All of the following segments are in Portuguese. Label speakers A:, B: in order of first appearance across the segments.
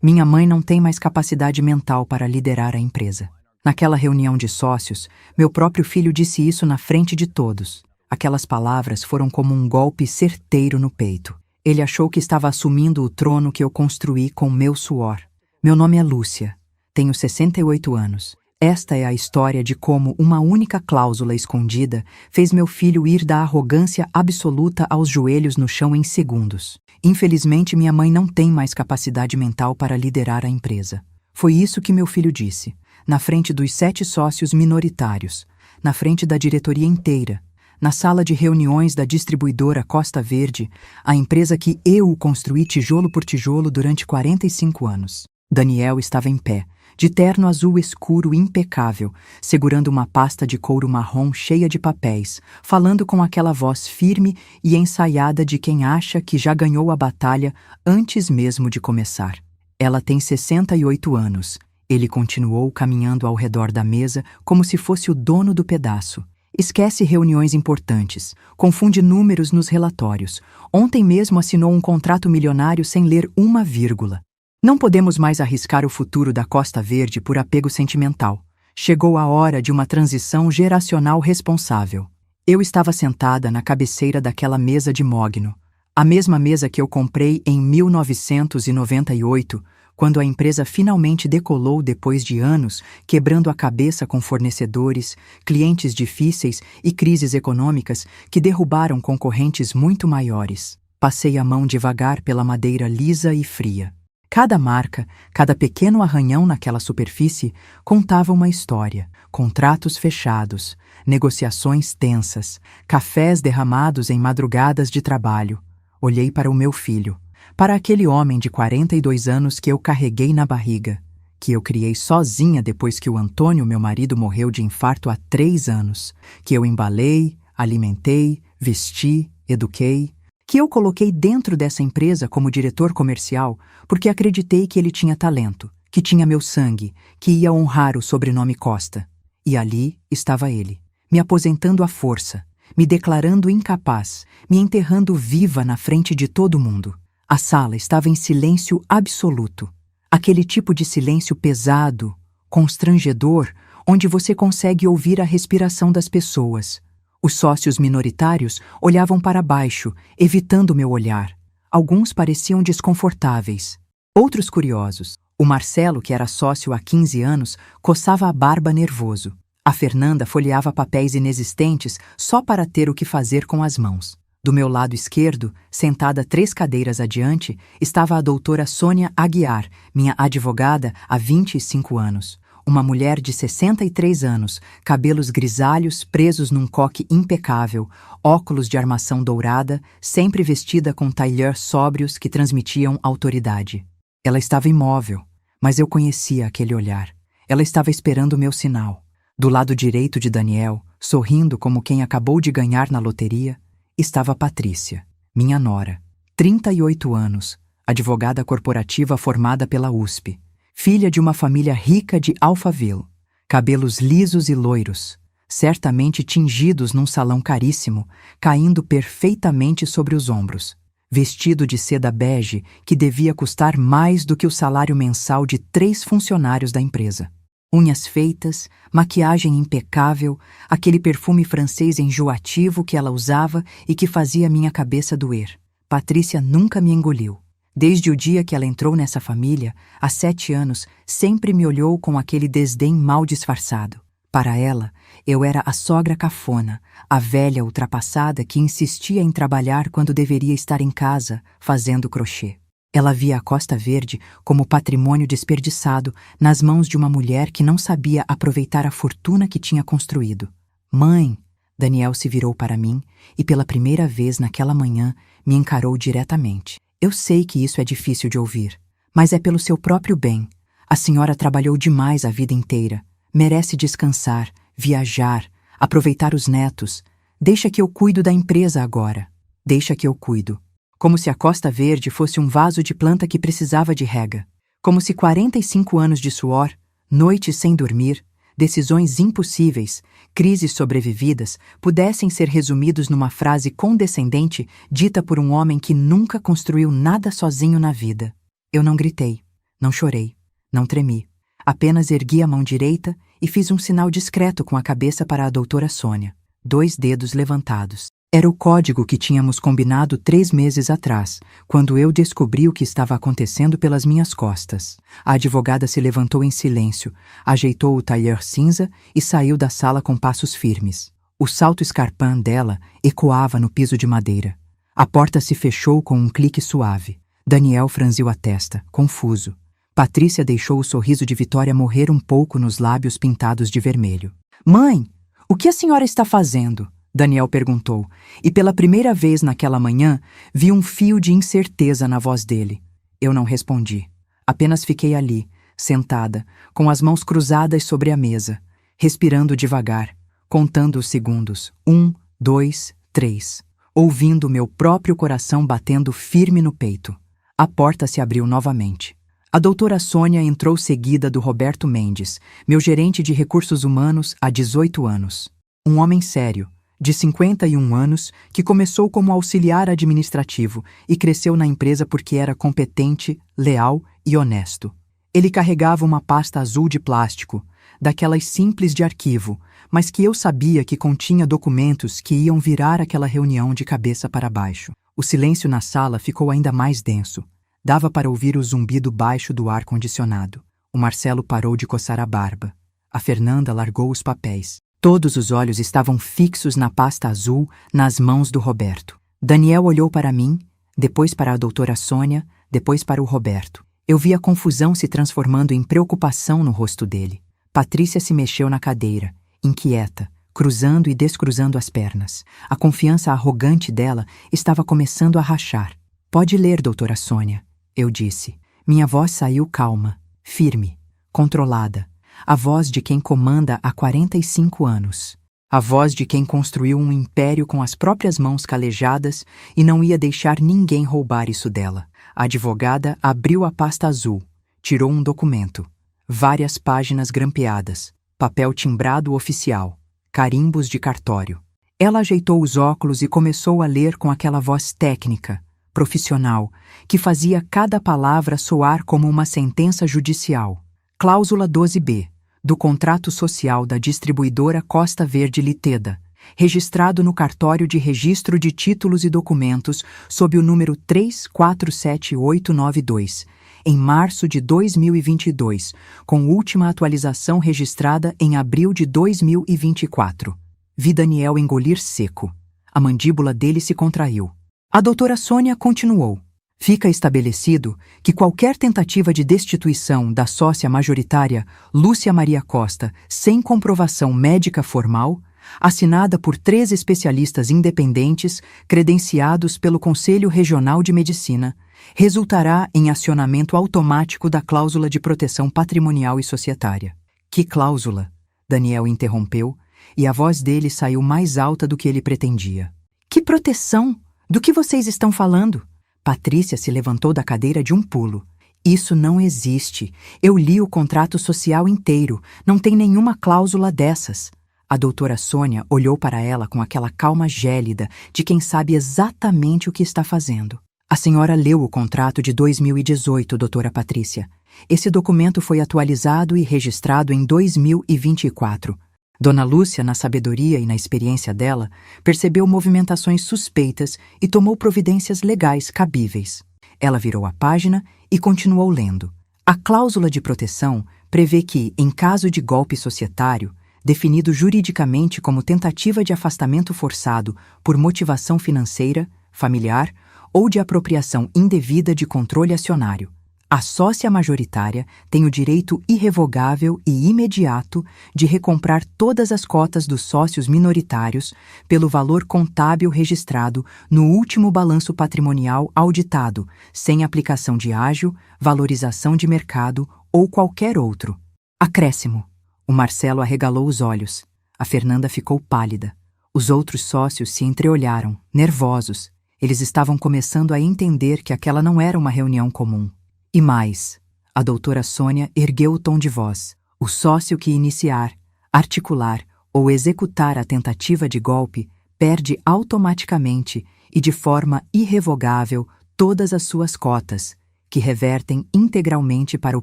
A: Minha mãe não tem mais capacidade mental para liderar a empresa. Naquela reunião de sócios, meu próprio filho disse isso na frente de todos. Aquelas palavras foram como um golpe certeiro no peito. Ele achou que estava assumindo o trono que eu construí com meu suor. Meu nome é Lúcia. Tenho 68 anos. Esta é a história de como uma única cláusula escondida fez meu filho ir da arrogância absoluta aos joelhos no chão em segundos. Infelizmente, minha mãe não tem mais capacidade mental para liderar a empresa. Foi isso que meu filho disse, na frente dos 7 sócios minoritários, na frente da diretoria inteira, na sala de reuniões da distribuidora Costa Verde, a empresa que eu construí tijolo por tijolo durante 45 anos. Daniel estava em pé, de terno azul escuro impecável, segurando uma pasta de couro marrom cheia de papéis, falando com aquela voz firme e ensaiada de quem acha que já ganhou a batalha antes mesmo de começar. Ela tem 68 anos. Ele continuou caminhando ao redor da mesa como se fosse o dono do pedaço. Esquece reuniões importantes, confunde números nos relatórios. Ontem mesmo assinou um contrato milionário sem ler uma vírgula. Não podemos mais arriscar o futuro da Costa Verde por apego sentimental. Chegou a hora de uma transição geracional responsável. Eu estava sentada na cabeceira daquela mesa de mogno, a mesma mesa que eu comprei em 1998, quando a empresa finalmente decolou depois de anos, quebrando a cabeça com fornecedores, clientes difíceis e crises econômicas que derrubaram concorrentes muito maiores. Passei a mão devagar pela madeira lisa e fria. Cada marca, cada pequeno arranhão naquela superfície contava uma história, contratos fechados, negociações tensas, cafés derramados em madrugadas de trabalho. Olhei para o meu filho, para aquele homem de 42 anos que eu carreguei na barriga, que eu criei sozinha depois que o Antônio, meu marido, morreu de infarto há 3 anos, que eu embalei, alimentei, vesti, eduquei, que eu coloquei dentro dessa empresa como diretor comercial porque acreditei que ele tinha talento, que tinha meu sangue, que ia honrar o sobrenome Costa. E ali estava ele, me aposentando à força, me declarando incapaz, me enterrando viva na frente de todo mundo. A sala estava em silêncio absoluto. Aquele tipo de silêncio pesado, constrangedor, onde você consegue ouvir a respiração das pessoas. Os sócios minoritários olhavam para baixo, evitando meu olhar. Alguns pareciam desconfortáveis, outros curiosos. O Marcelo, que era sócio há 15 anos, coçava a barba nervoso. A Fernanda folheava papéis inexistentes só para ter o que fazer com as mãos. Do meu lado esquerdo, sentada 3 cadeiras adiante, estava a doutora Sônia Aguiar, minha advogada há 25 anos. Uma mulher de 63 anos, cabelos grisalhos presos num coque impecável, óculos de armação dourada, sempre vestida com tailleurs sóbrios que transmitiam autoridade. Ela estava imóvel, mas eu conhecia aquele olhar. Ela estava esperando o meu sinal. Do lado direito de Daniel, sorrindo como quem acabou de ganhar na loteria, estava Patrícia, minha nora, 38 anos, advogada corporativa formada pela USP. Filha de uma família rica de Alphaville, cabelos lisos e loiros, certamente tingidos num salão caríssimo, caindo perfeitamente sobre os ombros, vestido de seda bege que devia custar mais do que o salário mensal de 3 funcionários da empresa. Unhas feitas, maquiagem impecável, aquele perfume francês enjoativo que ela usava e que fazia minha cabeça doer. Patrícia nunca me engoliu. Desde o dia que ela entrou nessa família, há 7 anos, sempre me olhou com aquele desdém mal disfarçado. Para ela, eu era a sogra cafona, a velha ultrapassada que insistia em trabalhar quando deveria estar em casa, fazendo crochê. Ela via a Costa Verde como patrimônio desperdiçado nas mãos de uma mulher que não sabia aproveitar a fortuna que tinha construído. Mãe! Daniel se virou para mim e pela primeira vez naquela manhã me encarou diretamente. Eu sei que isso é difícil de ouvir, mas é pelo seu próprio bem. A senhora trabalhou demais a vida inteira. Merece descansar, viajar, aproveitar os netos. Deixa que eu cuido da empresa agora. Deixa que eu cuido. Como se a Costa Verde fosse um vaso de planta que precisava de rega. Como se 45 anos de suor, noites sem dormir, decisões impossíveis, crises sobrevividas, pudessem ser resumidos numa frase condescendente dita por um homem que nunca construiu nada sozinho na vida. Eu não gritei. Não chorei, não tremi. Apenas ergui a mão direita e fiz um sinal discreto com a cabeça para a doutora Sônia. 2 dedos levantados. Era o código que tínhamos combinado 3 meses atrás, quando eu descobri o que estava acontecendo pelas minhas costas. A advogada se levantou em silêncio, ajeitou o tailleur cinza e saiu da sala com passos firmes. O salto escarpão dela ecoava no piso de madeira. A porta se fechou com um clique suave. Daniel franziu a testa, confuso. Patrícia deixou o sorriso de vitória morrer um pouco nos lábios pintados de vermelho. "Mãe, o que a senhora está fazendo?" Daniel perguntou, e pela primeira vez naquela manhã vi um fio de incerteza na voz dele. Eu não respondi. Apenas fiquei ali, sentada, com as mãos cruzadas sobre a mesa, respirando devagar, contando os segundos. 1, 2, 3. Ouvindo meu próprio coração batendo firme no peito. A porta se abriu novamente. A doutora Sônia entrou seguida do Roberto Mendes, meu gerente de recursos humanos há 18 anos. Um homem sério, de 51 anos, que começou como auxiliar administrativo e cresceu na empresa porque era competente, leal e honesto. Ele carregava uma pasta azul de plástico, daquelas simples de arquivo, mas que eu sabia que continha documentos que iam virar aquela reunião de cabeça para baixo. O silêncio na sala ficou ainda mais denso. Dava para ouvir o zumbido baixo do ar-condicionado. O Marcelo parou de coçar a barba. A Fernanda largou os papéis. Todos os olhos estavam fixos na pasta azul, nas mãos do Roberto. Daniel olhou para mim, depois para a doutora Sônia, depois para o Roberto. Eu vi a confusão se transformando em preocupação no rosto dele. Patrícia se mexeu na cadeira, inquieta, cruzando e descruzando as pernas. A confiança arrogante dela estava começando a rachar. "Pode ler, doutora Sônia", eu disse. Minha voz saiu calma, firme, controlada. A voz de quem comanda há 45 anos. A voz de quem construiu um império com as próprias mãos calejadas e não ia deixar ninguém roubar isso dela. A advogada abriu a pasta azul, tirou um documento. Várias páginas grampeadas, papel timbrado oficial, carimbos de cartório. Ela ajeitou os óculos e começou a ler com aquela voz técnica, profissional, que fazia cada palavra soar como uma sentença judicial. Cláusula 12b, do contrato social da distribuidora Costa Verde Liteda, registrado no cartório de registro de títulos e documentos sob o número 347892, em março de 2022, com última atualização registrada em abril de 2024. Vi Daniel engolir seco. A mandíbula dele se contraiu. A doutora Sônia continuou. Fica estabelecido que qualquer tentativa de destituição da sócia majoritária Lúcia Maria Costa, sem comprovação médica formal, assinada por 3 especialistas independentes credenciados pelo Conselho Regional de Medicina, resultará em acionamento automático da cláusula de proteção patrimonial e societária. Que cláusula? Daniel interrompeu, e a voz dele saiu mais alta do que ele pretendia. Que proteção? Do que vocês estão falando? Patrícia se levantou da cadeira de um pulo. Isso não existe. Eu li o contrato social inteiro. Não tem nenhuma cláusula dessas. A doutora Sônia olhou para ela com aquela calma gélida de quem sabe exatamente o que está fazendo. A senhora leu o contrato de 2018, doutora Patrícia. Esse documento foi atualizado e registrado em 2024. Dona Lúcia, na sabedoria e na experiência dela, percebeu movimentações suspeitas e tomou providências legais cabíveis. Ela virou a página e continuou lendo. A cláusula de proteção prevê que, em caso de golpe societário, definido juridicamente como tentativa de afastamento forçado por motivação financeira, familiar ou de apropriação indevida de controle acionário, a sócia majoritária tem o direito irrevogável e imediato de recomprar todas as cotas dos sócios minoritários pelo valor contábil registrado no último balanço patrimonial auditado, sem aplicação de ágio, valorização de mercado ou qualquer outro. Acréscimo. O Marcelo arregalou os olhos. A Fernanda ficou pálida. Os outros sócios se entreolharam, nervosos. Eles estavam começando a entender que aquela não era uma reunião comum. E mais, a doutora Sônia ergueu o tom de voz. O sócio que iniciar, articular ou executar a tentativa de golpe perde automaticamente e de forma irrevogável todas as suas cotas, que revertem integralmente para o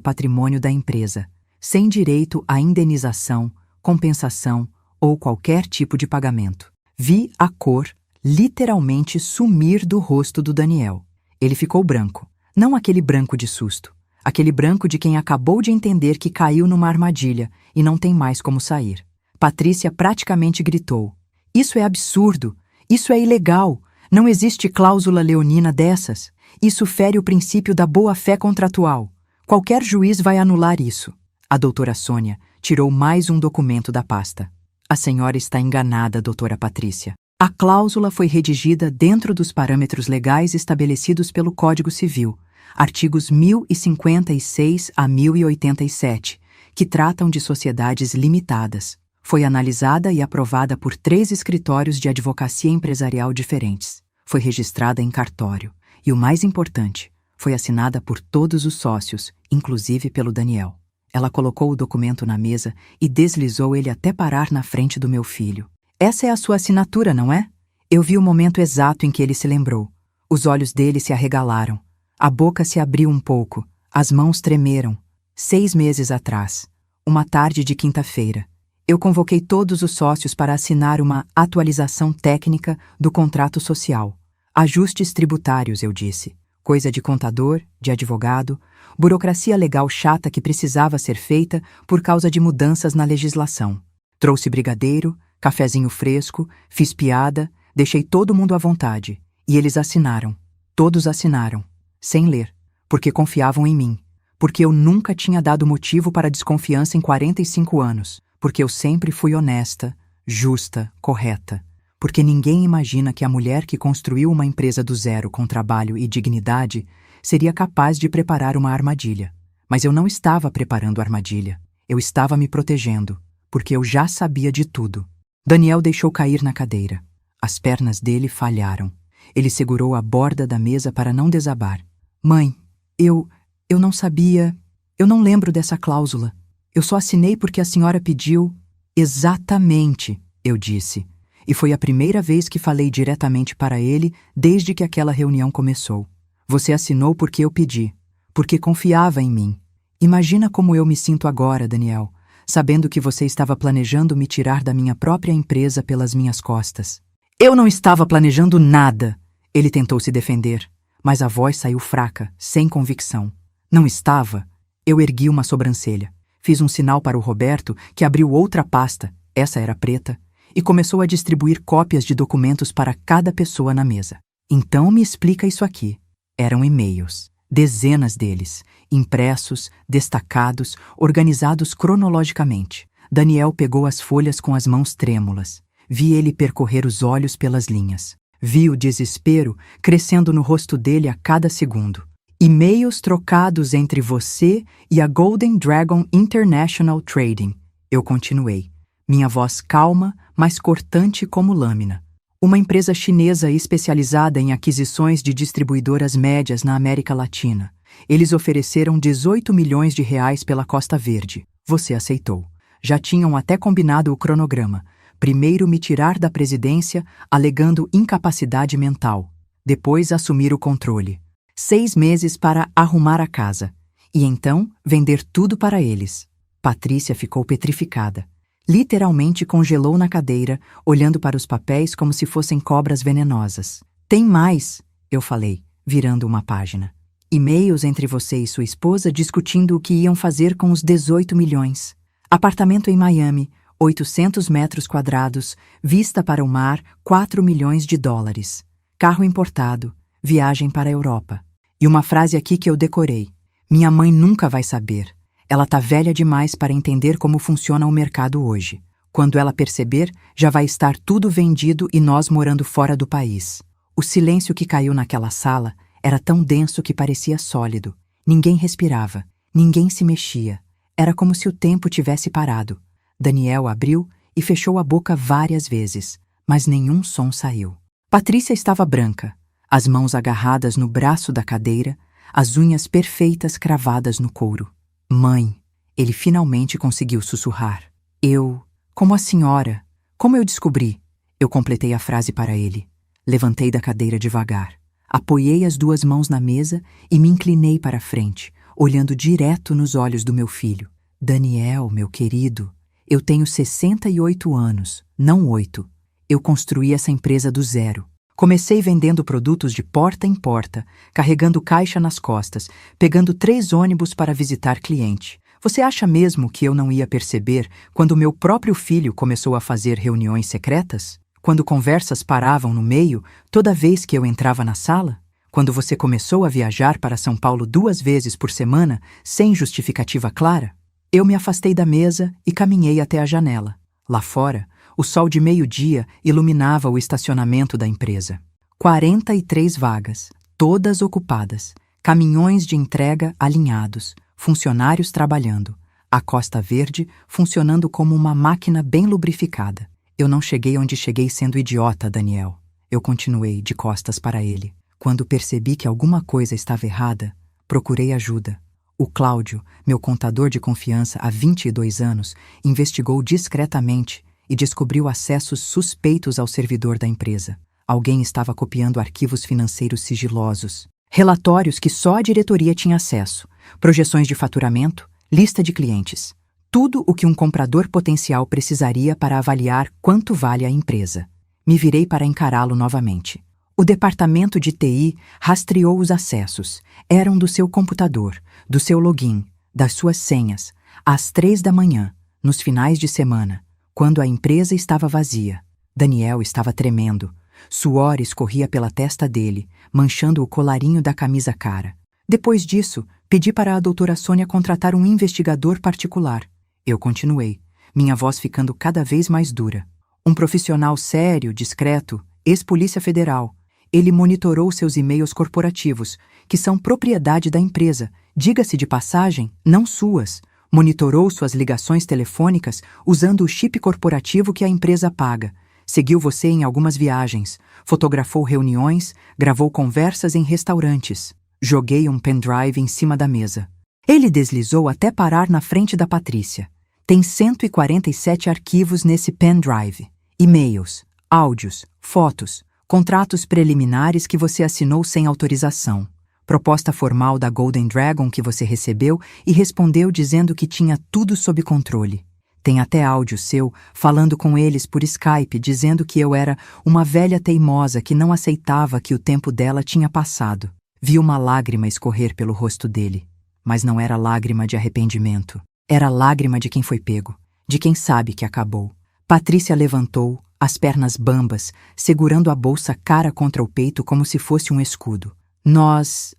A: patrimônio da empresa, sem direito a indenização, compensação ou qualquer tipo de pagamento. Vi a cor literalmente sumir do rosto do Daniel. Ele ficou branco, não aquele branco de susto, aquele branco de quem acabou de entender que caiu numa armadilha e não tem mais como sair. Patrícia praticamente gritou: "Isso é absurdo! Isso é ilegal! Não existe cláusula leonina dessas! Isso fere o princípio da boa-fé contratual! Qualquer juiz vai anular isso!" A doutora Sônia tirou mais um documento da pasta. "A senhora está enganada, doutora Patrícia. A cláusula foi redigida dentro dos parâmetros legais estabelecidos pelo Código Civil, artigos 1056 a 1087, que tratam de sociedades limitadas. Foi analisada e aprovada por 3 escritórios de advocacia empresarial diferentes. Foi registrada em cartório. E o mais importante, foi assinada por todos os sócios, inclusive pelo Daniel." Ela colocou o documento na mesa e deslizou ele até parar na frente do meu filho. "Essa é a sua assinatura, não é?" Eu vi o momento exato em que ele se lembrou. Os olhos dele se arregalaram. A boca se abriu um pouco. As mãos tremeram. 6 meses atrás, uma tarde de quinta-feira, eu convoquei todos os sócios para assinar uma atualização técnica do contrato social. Ajustes tributários, eu disse. Coisa de contador, de advogado, burocracia legal chata que precisava ser feita por causa de mudanças na legislação. Trouxe brigadeiro, cafezinho fresco, fiz piada, deixei todo mundo à vontade. E eles assinaram. Todos assinaram. Sem ler. Porque confiavam em mim. Porque eu nunca tinha dado motivo para desconfiança em 45 anos. Porque eu sempre fui honesta, justa, correta. Porque ninguém imagina que a mulher que construiu uma empresa do zero com trabalho e dignidade seria capaz de preparar uma armadilha. Mas eu não estava preparando a armadilha. Eu estava me protegendo. Porque eu já sabia de tudo. Daniel deixou cair na cadeira. As pernas dele falharam. Ele segurou a borda da mesa para não desabar. "Mãe, eu não sabia. Eu não lembro dessa cláusula. Eu só assinei porque a senhora pediu." "Exatamente", eu disse. E foi a primeira vez que falei diretamente para ele desde que aquela reunião começou. "Você assinou porque eu pedi. Porque confiava em mim. Imagina como eu me sinto agora, Daniel, sabendo que você estava planejando me tirar da minha própria empresa pelas minhas costas." "Eu não estava planejando nada." Ele tentou se defender, mas a voz saiu fraca, sem convicção. "Não estava?" Eu ergui uma sobrancelha. Fiz um sinal para o Roberto, que abriu outra pasta, essa era preta, e começou a distribuir cópias de documentos para cada pessoa na mesa. "Então me explica isso aqui." Eram e-mails. Dezenas deles, impressos, destacados, organizados cronologicamente. Daniel pegou as folhas com as mãos trêmulas. Vi ele percorrer os olhos pelas linhas. Vi o desespero crescendo no rosto dele a cada segundo. "E-mails trocados entre você e a Golden Dragon International Trading." Eu continuei. Minha voz calma, mas cortante como lâmina. "Uma empresa chinesa especializada em aquisições de distribuidoras médias na América Latina. Eles ofereceram 18 milhões de reais pela Costa Verde. Você aceitou. Já tinham até combinado o cronograma. Primeiro me tirar da presidência, alegando incapacidade mental. Depois assumir o controle. 6 meses para arrumar a casa. E então vender tudo para eles." Patrícia ficou petrificada. Literalmente congelou na cadeira, olhando para os papéis como se fossem cobras venenosas. "Tem mais", eu falei, virando uma página. "E-mails entre você e sua esposa discutindo o que iam fazer com os 18 milhões. Apartamento em Miami, 800 metros quadrados, vista para o mar, 4 milhões de dólares. Carro importado, viagem para a Europa. E uma frase aqui que eu decorei. Minha mãe nunca vai saber. Ela tá velha demais para entender como funciona o mercado hoje. Quando ela perceber, já vai estar tudo vendido e nós morando fora do país." O silêncio que caiu naquela sala era tão denso que parecia sólido. Ninguém respirava, ninguém se mexia. Era como se o tempo tivesse parado. Daniel abriu e fechou a boca várias vezes, mas nenhum som saiu. Patrícia estava branca, as mãos agarradas no braço da cadeira, as unhas perfeitas cravadas no couro. "Mãe", ele finalmente conseguiu sussurrar. Como a senhora, como eu descobri?" Eu completei a frase para ele. Levantei da cadeira devagar. Apoiei as duas mãos na mesa e me inclinei para a frente, olhando direto nos olhos do meu filho. Daniel, meu querido, eu tenho 68 anos, não 8. Eu construí essa empresa do zero. Comecei vendendo produtos de porta em porta, carregando caixa nas costas, pegando 3 ônibus para visitar cliente. Você acha mesmo que eu não ia perceber quando meu próprio filho começou a fazer reuniões secretas? Quando conversas paravam no meio toda vez que eu entrava na sala? Quando você começou a viajar para São Paulo 2 vezes por semana, sem justificativa clara? Eu me afastei da mesa e caminhei até a janela. Lá fora, o sol de meio-dia iluminava o estacionamento da empresa. 43 vagas, todas ocupadas, caminhões de entrega alinhados, funcionários trabalhando, a Costa Verde funcionando como uma máquina bem lubrificada. Eu não cheguei onde cheguei sendo idiota, Daniel. Eu continuei de costas para ele. Quando percebi que alguma coisa estava errada, procurei ajuda. O Cláudio, meu contador de confiança há 22 anos, investigou discretamente e descobriu acessos suspeitos ao servidor da empresa. Alguém estava copiando arquivos financeiros sigilosos, relatórios que só a diretoria tinha acesso, projeções de faturamento, lista de clientes. Tudo o que um comprador potencial precisaria para avaliar quanto vale a empresa. Me virei para encará-lo novamente. O departamento de TI rastreou os acessos. Eram do seu computador, do seu login, das suas senhas, às 3 da manhã, nos finais de semana, quando a empresa estava vazia. Daniel estava tremendo. Suor escorria pela testa dele, manchando o colarinho da camisa cara. Depois disso, pedi para a doutora Sônia contratar um investigador particular. Eu continuei, minha voz ficando cada vez mais dura. Um profissional sério, discreto, ex-polícia federal. Ele monitorou seus e-mails corporativos, que são propriedade da empresa, diga-se de passagem, não suas. Monitorou suas ligações telefônicas usando o chip corporativo que a empresa paga. Seguiu você em algumas viagens, fotografou reuniões, gravou conversas em restaurantes. Joguei um pendrive em cima da mesa. Ele deslizou até parar na frente da Patrícia. Tem 147 arquivos nesse pendrive. E-mails, áudios, fotos, contratos preliminares que você assinou sem autorização, proposta formal da Golden Dragon que você recebeu e respondeu dizendo que tinha tudo sob controle. Tem até áudio seu falando com eles por Skype dizendo que eu era uma velha teimosa que não aceitava que o tempo dela tinha passado. Vi uma lágrima escorrer pelo rosto dele, mas não era lágrima de arrependimento. Era lágrima de quem foi pego, de quem sabe que acabou. Patrícia levantou, as pernas bambas, segurando a bolsa cara contra o peito como se fosse um escudo. Nós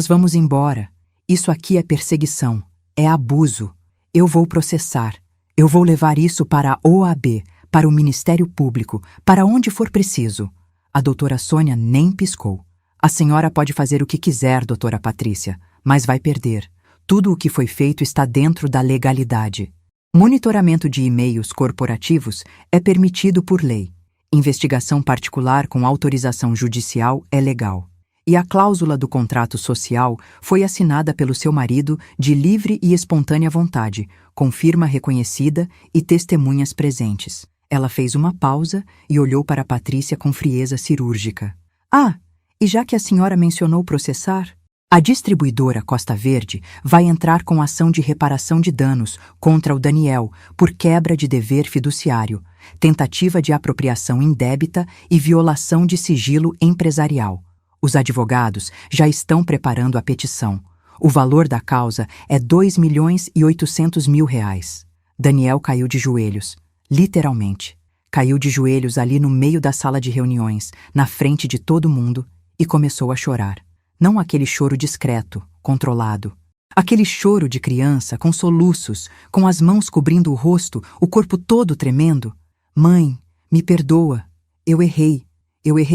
A: vamos embora. Isso aqui é perseguição, é abuso. Eu vou processar. Eu vou levar isso para a OAB, para o Ministério Público, para onde for preciso. A doutora Sônia nem piscou. A senhora pode fazer o que quiser, doutora Patrícia, mas vai perder. Tudo o que foi feito está dentro da legalidade. Monitoramento de e-mails corporativos é permitido por lei. Investigação particular com autorização judicial é legal. E a cláusula do contrato social foi assinada pelo seu marido de livre e espontânea vontade, com firma reconhecida e testemunhas presentes. Ela fez uma pausa e olhou para Patrícia com frieza cirúrgica. Ah, e já que a senhora mencionou processar, a distribuidora Costa Verde vai entrar com ação de reparação de danos contra o Daniel por quebra de dever fiduciário, tentativa de apropriação indébita e violação de sigilo empresarial. Os advogados já estão preparando a petição. O valor da causa é R$2.800.000. Daniel caiu de joelhos, literalmente. Caiu de joelhos ali no meio da sala de reuniões, na frente de todo mundo, e começou a chorar. Não aquele choro discreto, controlado. Aquele choro de criança, com soluços, com as mãos cobrindo o rosto, o corpo todo tremendo. Mãe, me perdoa. Eu errei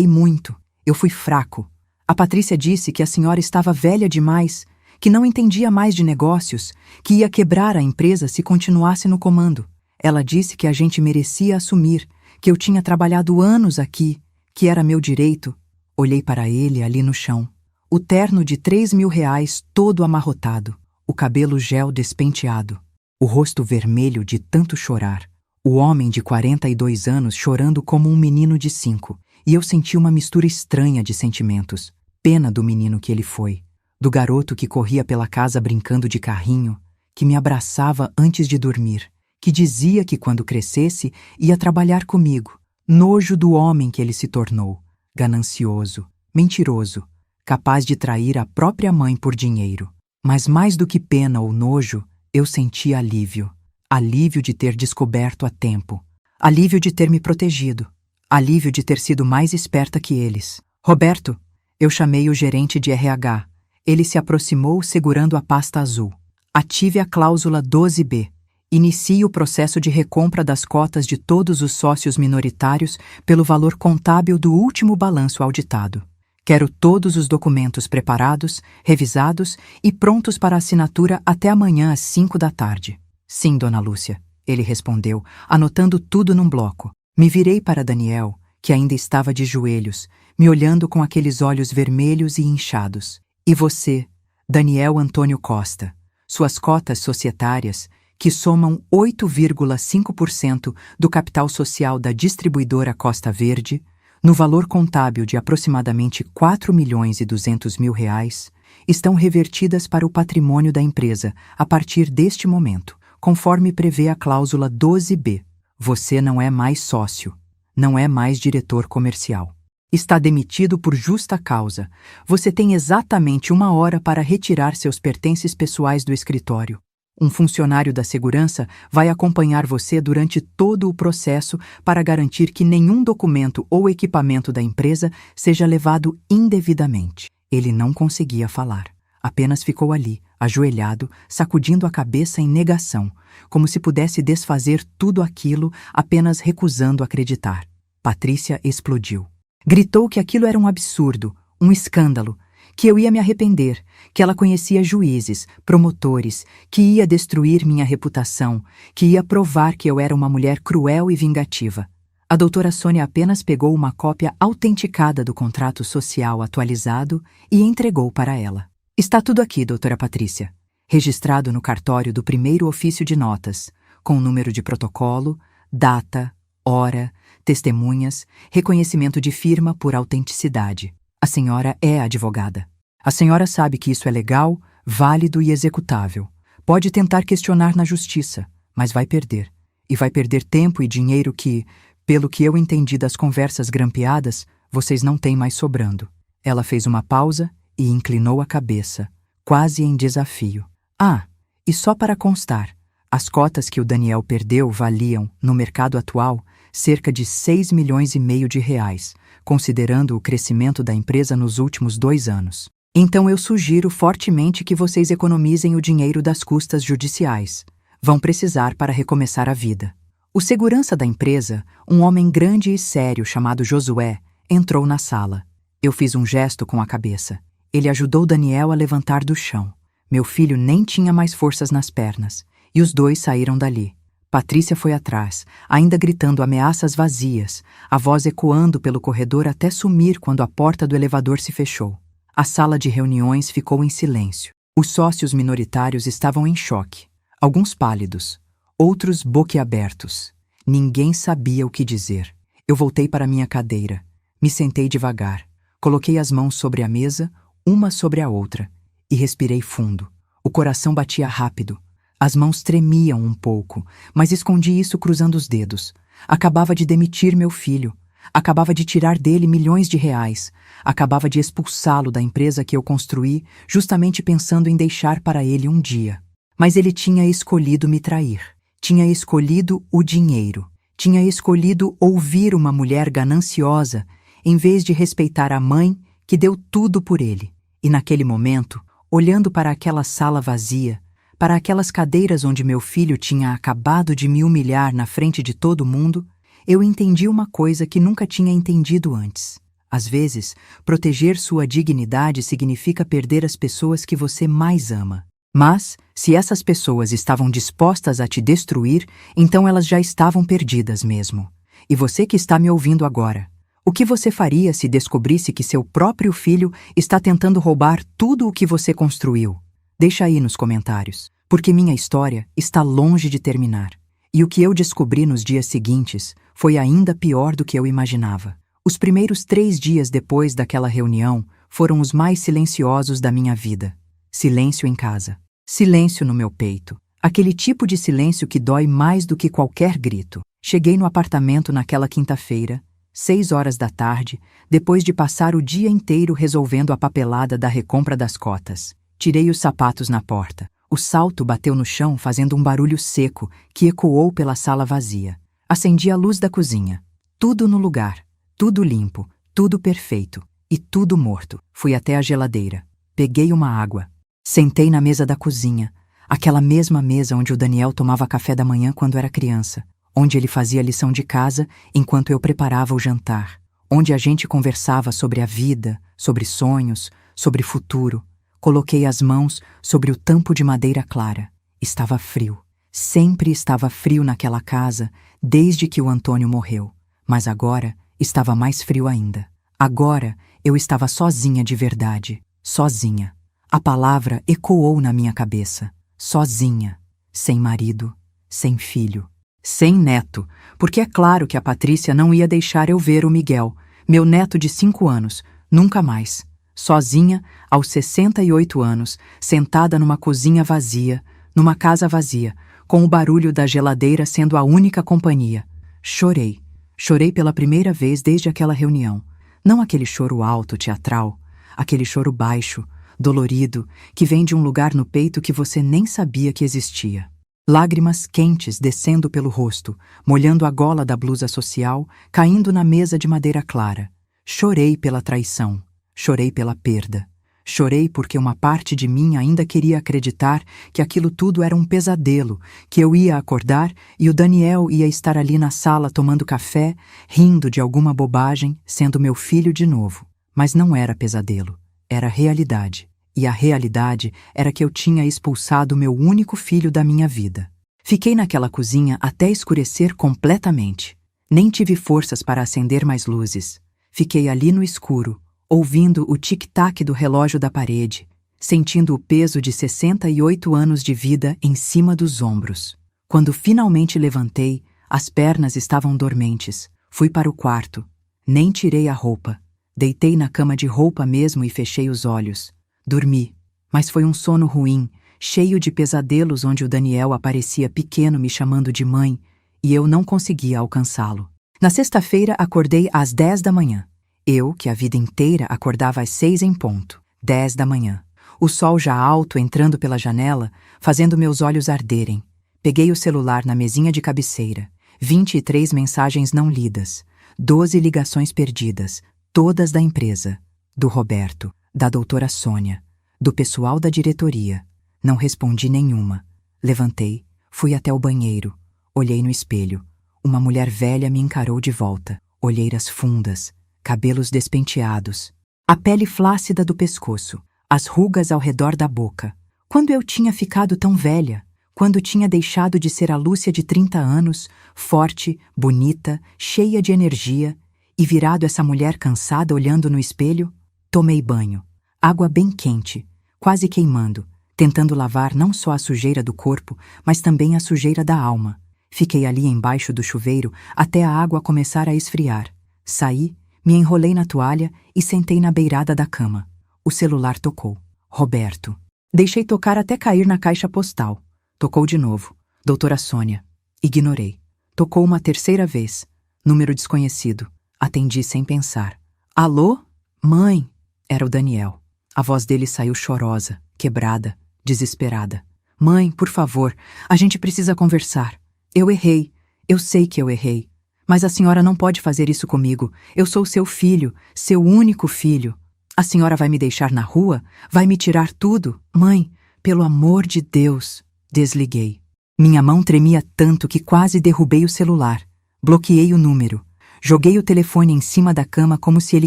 A: muito. Eu fui fraco. A Patrícia disse que a senhora estava velha demais, que não entendia mais de negócios, que ia quebrar a empresa se continuasse no comando. Ela disse que a gente merecia assumir, que eu tinha trabalhado anos aqui, que era meu direito. Olhei para ele ali no chão. O terno de R$3.000 todo amarrotado, o cabelo gel despenteado, o rosto vermelho de tanto chorar, o homem de 42 anos chorando como um menino de 5, e eu senti uma mistura estranha de sentimentos. pena do menino que ele foi, do garoto que corria pela casa brincando de carrinho, que me abraçava antes de dormir, que dizia que quando crescesse ia trabalhar comigo. Nojo do homem que ele se tornou, ganancioso, mentiroso, capaz de trair a própria mãe por dinheiro. Mas mais do que pena ou nojo, eu senti alívio. Alívio de ter descoberto a tempo. Alívio de ter me protegido. Alívio de ter sido mais esperta que eles. Roberto, eu chamei o gerente de RH. Ele se aproximou segurando a pasta azul. Ative a cláusula 12B. Inicie o processo de recompra das cotas de todos os sócios minoritários pelo valor contábil do último balanço auditado. Quero todos os documentos preparados, revisados e prontos para assinatura até amanhã às 5 da tarde. Sim, dona Lúcia, ele respondeu, anotando tudo num bloco. Me virei para Daniel, que ainda estava de joelhos, me olhando com aqueles olhos vermelhos e inchados. E você, Daniel Antônio Costa, suas cotas societárias, que somam 8,5% do capital social da distribuidora Costa Verde, no valor contábil de aproximadamente R$ 4.200.000, estão revertidas para o patrimônio da empresa a partir deste momento, conforme prevê a cláusula 12B. Você não é mais sócio, não é mais diretor comercial. Está demitido por justa causa. Você tem exatamente 1 hora para retirar seus pertences pessoais do escritório. Um funcionário da segurança vai acompanhar você durante todo o processo para garantir que nenhum documento ou equipamento da empresa seja levado indevidamente. Ele não conseguia falar. Apenas ficou ali, ajoelhado, sacudindo a cabeça em negação, como se pudesse desfazer tudo aquilo apenas recusando acreditar. Patrícia explodiu. Gritou que aquilo era um absurdo, um escândalo, que eu ia me arrepender, que ela conhecia juízes, promotores, que ia destruir minha reputação, que ia provar que eu era uma mulher cruel e vingativa. A doutora Sônia apenas pegou uma cópia autenticada do contrato social atualizado e entregou para ela. Está tudo aqui, doutora Patrícia, registrado no cartório do primeiro ofício de notas, com número de protocolo, data, hora, testemunhas, reconhecimento de firma por autenticidade. A senhora é advogada. A senhora sabe que isso é legal, válido e executável. Pode tentar questionar na justiça, mas vai perder. E vai perder tempo e dinheiro que, pelo que eu entendi das conversas grampeadas, vocês não têm mais sobrando. Ela fez uma pausa e inclinou a cabeça, quase em desafio. Ah, e só para constar, as cotas que o Daniel perdeu valiam, no mercado atual, cerca de R$6,5 milhões de reais, considerando o crescimento da empresa nos últimos 2 anos. Então eu sugiro fortemente que vocês economizem o dinheiro das custas judiciais. Vão precisar para recomeçar a vida. O segurança da empresa, um homem grande e sério chamado Josué, entrou na sala. Eu fiz um gesto com a cabeça. Ele ajudou Daniel a levantar do chão. Meu filho nem tinha mais forças nas pernas, e os dois saíram dali. Patrícia foi atrás, ainda gritando ameaças vazias, a voz ecoando pelo corredor até sumir quando a porta do elevador se fechou. A sala de reuniões ficou em silêncio. Os sócios minoritários estavam em choque, alguns pálidos, outros boquiabertos. Ninguém sabia o que dizer. Eu voltei para minha cadeira, me sentei devagar, coloquei as mãos sobre a mesa, uma sobre a outra, e respirei fundo. O coração batia rápido. As mãos tremiam um pouco, mas escondi isso cruzando os dedos. Acabava de demitir meu filho. Acabava de tirar dele milhões de reais. Acabava de expulsá-lo da empresa que eu construí, justamente pensando em deixar para ele um dia. Mas ele tinha escolhido me trair. Tinha escolhido o dinheiro. Tinha escolhido ouvir uma mulher gananciosa, em vez de respeitar a mãe que deu tudo por ele. E naquele momento, olhando para aquela sala vazia, para aquelas cadeiras onde meu filho tinha acabado de me humilhar na frente de todo mundo, eu entendi uma coisa que nunca tinha entendido antes. Às vezes, proteger sua dignidade significa perder as pessoas que você mais ama. Mas, se essas pessoas estavam dispostas a te destruir, então elas já estavam perdidas mesmo. E você que está me ouvindo agora, o que você faria se descobrisse que seu próprio filho está tentando roubar tudo o que você construiu? Deixa aí nos comentários, porque minha história está longe de terminar. E o que eu descobri nos dias seguintes foi ainda pior do que eu imaginava. Os primeiros 3 dias depois daquela reunião foram os mais silenciosos da minha vida. Silêncio em casa. Silêncio no meu peito. Aquele tipo de silêncio que dói mais do que qualquer grito. Cheguei no apartamento naquela quinta-feira, 6 horas da tarde, depois de passar o dia inteiro resolvendo a papelada da recompra das cotas. Tirei os sapatos na porta. O salto bateu no chão fazendo um barulho seco que ecoou pela sala vazia. Acendi a luz da cozinha. Tudo no lugar. Tudo limpo. Tudo perfeito. E tudo morto. Fui até a geladeira. Peguei uma água. Sentei na mesa da cozinha. Aquela mesma mesa onde o Daniel tomava café da manhã quando era criança. Onde ele fazia lição de casa enquanto eu preparava o jantar. Onde a gente conversava sobre a vida, sobre sonhos, sobre futuro. Coloquei as mãos sobre o tampo de madeira clara. Estava frio. Sempre estava frio naquela casa, desde que o Antônio morreu. Mas agora estava mais frio ainda. Agora eu estava sozinha de verdade. Sozinha. A palavra ecoou na minha cabeça. Sozinha. Sem marido. Sem filho. Sem neto. Porque é claro que a Patrícia não ia deixar eu ver o Miguel, meu neto de 5 anos. Nunca mais. Sozinha, aos 68 anos, sentada numa cozinha vazia, numa casa vazia, com o barulho da geladeira sendo a única companhia. Chorei. Chorei pela primeira vez desde aquela reunião. Não aquele choro alto, teatral, aquele choro baixo, dolorido, que vem de um lugar no peito que você nem sabia que existia. Lágrimas quentes descendo pelo rosto, molhando a gola da blusa social, caindo na mesa de madeira clara. Chorei pela traição. Chorei pela perda. Chorei porque uma parte de mim ainda queria acreditar que aquilo tudo era um pesadelo, que eu ia acordar e o Daniel ia estar ali na sala tomando café, rindo de alguma bobagem, sendo meu filho de novo. Mas não era pesadelo, era realidade. E a realidade era que eu tinha expulsado o meu único filho da minha vida. Fiquei naquela cozinha até escurecer completamente. Nem tive forças para acender mais luzes. Fiquei ali no escuro, ouvindo o tic-tac do relógio da parede, sentindo o peso de 68 anos de vida em cima dos ombros. Quando finalmente levantei, as pernas estavam dormentes. Fui para o quarto. Nem tirei a roupa. Deitei na cama de roupa mesmo e fechei os olhos. Dormi, mas foi um sono ruim, cheio de pesadelos onde o Daniel aparecia pequeno me chamando de mãe e eu não conseguia alcançá-lo. Na sexta-feira acordei às 10 da manhã. Eu, que a vida inteira acordava às 6 em ponto. 10 da manhã. O sol já alto entrando pela janela, fazendo meus olhos arderem. Peguei o celular na mesinha de cabeceira. 23 mensagens não lidas. 12 ligações perdidas. Todas da empresa. Do Roberto. Da doutora Sônia. Do pessoal da diretoria. Não respondi nenhuma. Levantei. Fui até o banheiro. Olhei no espelho. Uma mulher velha me encarou de volta. Olheiras fundas. Cabelos despenteados, a pele flácida do pescoço, as rugas ao redor da boca. Quando eu tinha ficado tão velha? Quando tinha deixado de ser a Lúcia de 30 anos, forte, bonita, cheia de energia, e virado essa mulher cansada olhando no espelho? Tomei banho. Água bem quente, quase queimando, tentando lavar não só a sujeira do corpo, mas também a sujeira da alma. Fiquei ali embaixo do chuveiro até a água começar a esfriar. Saí, me enrolei na toalha e sentei na beirada da cama. O celular tocou. Roberto. Deixei tocar até cair na caixa postal. Tocou de novo. Doutora Sônia. Ignorei. Tocou uma terceira vez. Número desconhecido. Atendi sem pensar. Alô? Mãe? Era o Daniel. A voz dele saiu chorosa, quebrada, desesperada. Mãe, por favor, a gente precisa conversar. Eu errei. Eu sei que eu errei. Mas a senhora não pode fazer isso comigo. Eu sou seu filho, seu único filho. A senhora vai me deixar na rua? Vai me tirar tudo? Mãe, pelo amor de Deus. Desliguei. Minha mão tremia tanto que quase derrubei o celular. Bloqueei o número. Joguei o telefone em cima da cama como se ele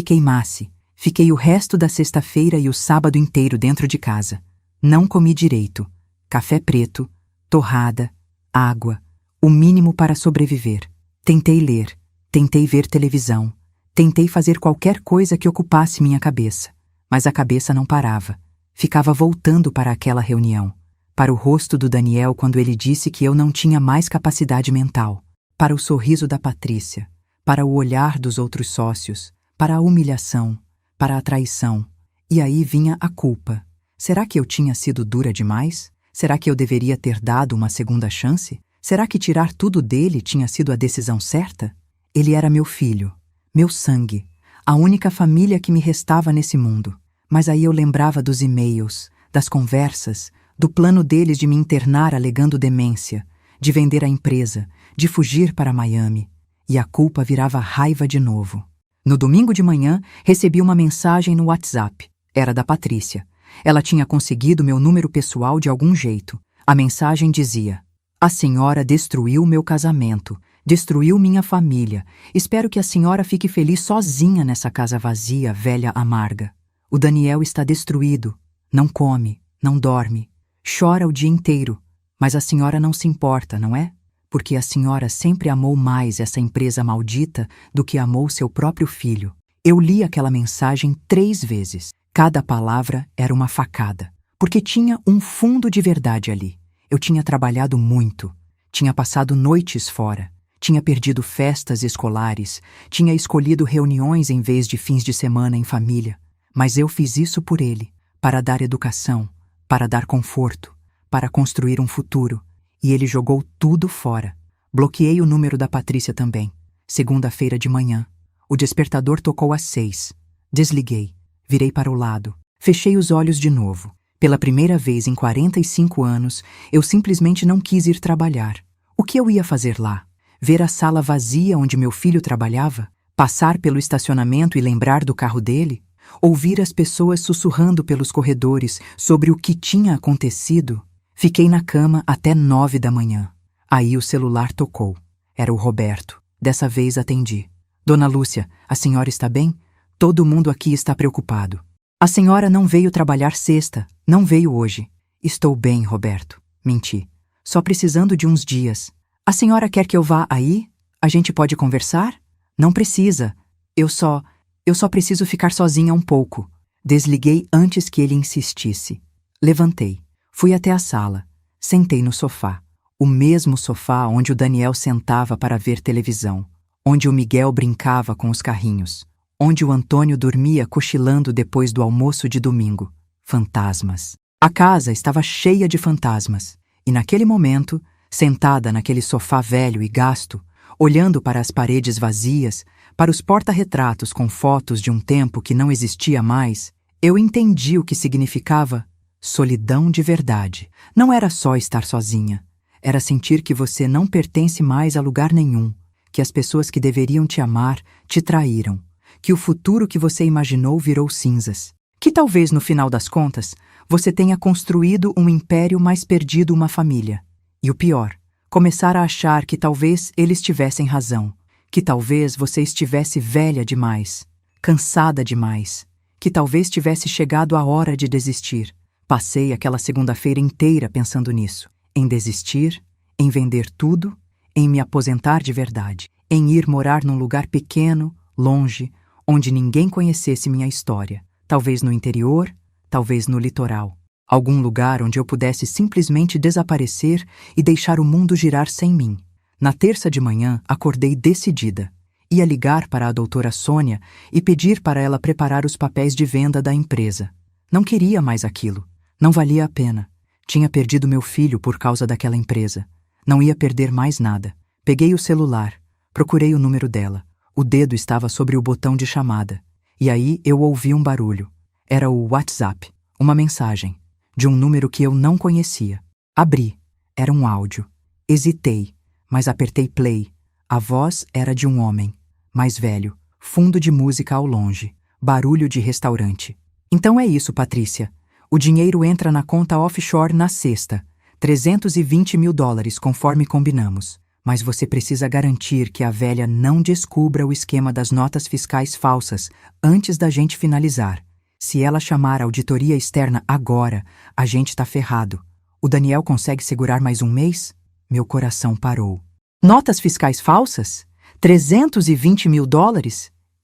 A: queimasse. Fiquei o resto da sexta-feira e o sábado inteiro dentro de casa. Não comi direito. Café preto, torrada, água. O mínimo para sobreviver. Tentei ler, tentei ver televisão, tentei fazer qualquer coisa que ocupasse minha cabeça, mas a cabeça não parava. Ficava voltando para aquela reunião, para o rosto do Daniel quando ele disse que eu não tinha mais capacidade mental, para o sorriso da Patrícia, para o olhar dos outros sócios, para a humilhação, para a traição. E aí vinha a culpa. Será que eu tinha sido dura demais? Será que eu deveria ter dado uma segunda chance? Será que tirar tudo dele tinha sido a decisão certa? Ele era meu filho, meu sangue, a única família que me restava nesse mundo. Mas aí eu lembrava dos e-mails, das conversas, do plano deles de me internar alegando demência, de vender a empresa, de fugir para Miami. E a culpa virava raiva de novo. No domingo de manhã, recebi uma mensagem no WhatsApp. Era da Patrícia. Ela tinha conseguido meu número pessoal de algum jeito. A mensagem dizia: "A senhora destruiu meu casamento, destruiu minha família. Espero que a senhora fique feliz sozinha nessa casa vazia, velha amarga. O Daniel está destruído. Não come, não dorme. Chora o dia inteiro. Mas a senhora não se importa, não é? Porque a senhora sempre amou mais essa empresa maldita do que amou seu próprio filho." Eu li aquela mensagem 3 vezes. Cada palavra era uma facada, porque tinha um fundo de verdade ali. Eu tinha trabalhado muito, tinha passado noites fora, tinha perdido festas escolares, tinha escolhido reuniões em vez de fins de semana em família. Mas eu fiz isso por ele, para dar educação, para dar conforto, para construir um futuro. E ele jogou tudo fora. Bloqueei o número da Patrícia também. Segunda-feira de manhã. O despertador tocou às 6. Desliguei. Virei para o lado. Fechei os olhos de novo. Pela primeira vez em 45 anos, eu simplesmente não quis ir trabalhar. O que eu ia fazer lá? Ver a sala vazia onde meu filho trabalhava? Passar pelo estacionamento e lembrar do carro dele? Ouvir as pessoas sussurrando pelos corredores sobre o que tinha acontecido? Fiquei na cama até 9 da manhã. Aí o celular tocou. Era o Roberto. Dessa vez atendi. "Dona Lúcia, a senhora está bem? Todo mundo aqui está preocupado. A senhora não veio trabalhar sexta, não veio hoje." "Estou bem, Roberto." Menti. "Só precisando de uns dias." "A senhora quer que eu vá aí? A gente pode conversar?" "Não precisa. Eu só preciso ficar sozinha um pouco." Desliguei antes que ele insistisse. Levantei. Fui até a sala. Sentei no sofá. O mesmo sofá onde o Daniel sentava para ver televisão. Onde o Miguel brincava com os carrinhos. Onde o Antônio dormia cochilando depois do almoço de domingo. Fantasmas. A casa estava cheia de fantasmas. E naquele momento, sentada naquele sofá velho e gasto, olhando para as paredes vazias, para os porta-retratos com fotos de um tempo que não existia mais, eu entendi o que significava solidão de verdade. Não era só estar sozinha. Era sentir que você não pertence mais a lugar nenhum, que as pessoas que deveriam te amar te traíram, que o futuro que você imaginou virou cinzas, que talvez no final das contas você tenha construído um império, mas perdido uma família. E o pior, começar a achar que talvez eles tivessem razão, que talvez você estivesse velha demais, cansada demais, que talvez tivesse chegado a hora de desistir. Passei aquela segunda-feira inteira pensando nisso, em desistir, em vender tudo, em me aposentar de verdade, em ir morar num lugar pequeno, longe, onde ninguém conhecesse minha história, talvez no interior, talvez no litoral, algum lugar onde eu pudesse simplesmente desaparecer e deixar o mundo girar sem mim. Na terça de manhã, acordei decidida. Ia ligar para a doutora Sônia e pedir para ela preparar os papéis de venda da empresa. Não queria mais aquilo. Não valia a pena. Tinha perdido meu filho por causa daquela empresa. Não ia perder mais nada. Peguei o celular. Procurei o número dela. O dedo estava sobre o botão de chamada. E aí eu ouvi um barulho. Era o WhatsApp. Uma mensagem. De um número que eu não conhecia. Abri. Era um áudio. Hesitei, mas apertei play. A voz era de um homem. Mais velho. Fundo de música ao longe. Barulho de restaurante. "Então é isso, Patrícia. O dinheiro entra na conta offshore na sexta. $320 mil, conforme combinamos. Mas você precisa garantir que a velha não descubra o esquema das notas fiscais falsas antes da gente finalizar. Se ela chamar a auditoria externa agora, a gente tá ferrado. O Daniel consegue segurar mais um mês?" Meu coração parou. Notas fiscais falsas? $320 mil?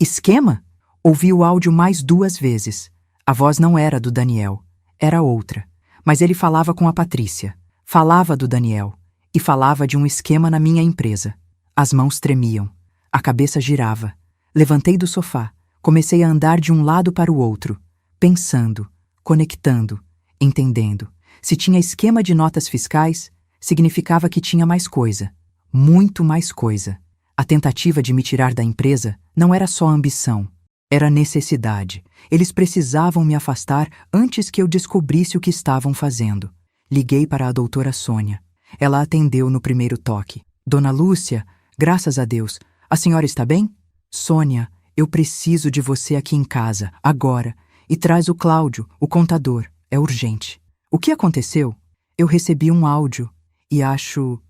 A: Esquema? Ouvi o áudio mais 2 vezes. A voz não era do Daniel. Era outra. Mas ele falava com a Patrícia. Falava do Daniel. E falava de um esquema na minha empresa. As mãos tremiam. A cabeça girava. Levantei do sofá. Comecei a andar de um lado para o outro. pensando, conectando, entendendo. Se tinha esquema de notas fiscais, significava que tinha mais coisa, muito mais coisa. A tentativa de me tirar da empresa não era só ambição, era necessidade. Eles precisavam me afastar antes que eu descobrisse o que estavam fazendo. Liguei para a doutora Sônia. Ela atendeu no primeiro toque. Dona Lúcia, graças a Deus, a senhora está bem? Sônia, eu preciso de você aqui em casa, agora. E traz o Cláudio, o contador. É urgente. O que aconteceu? Eu recebi um áudio e acho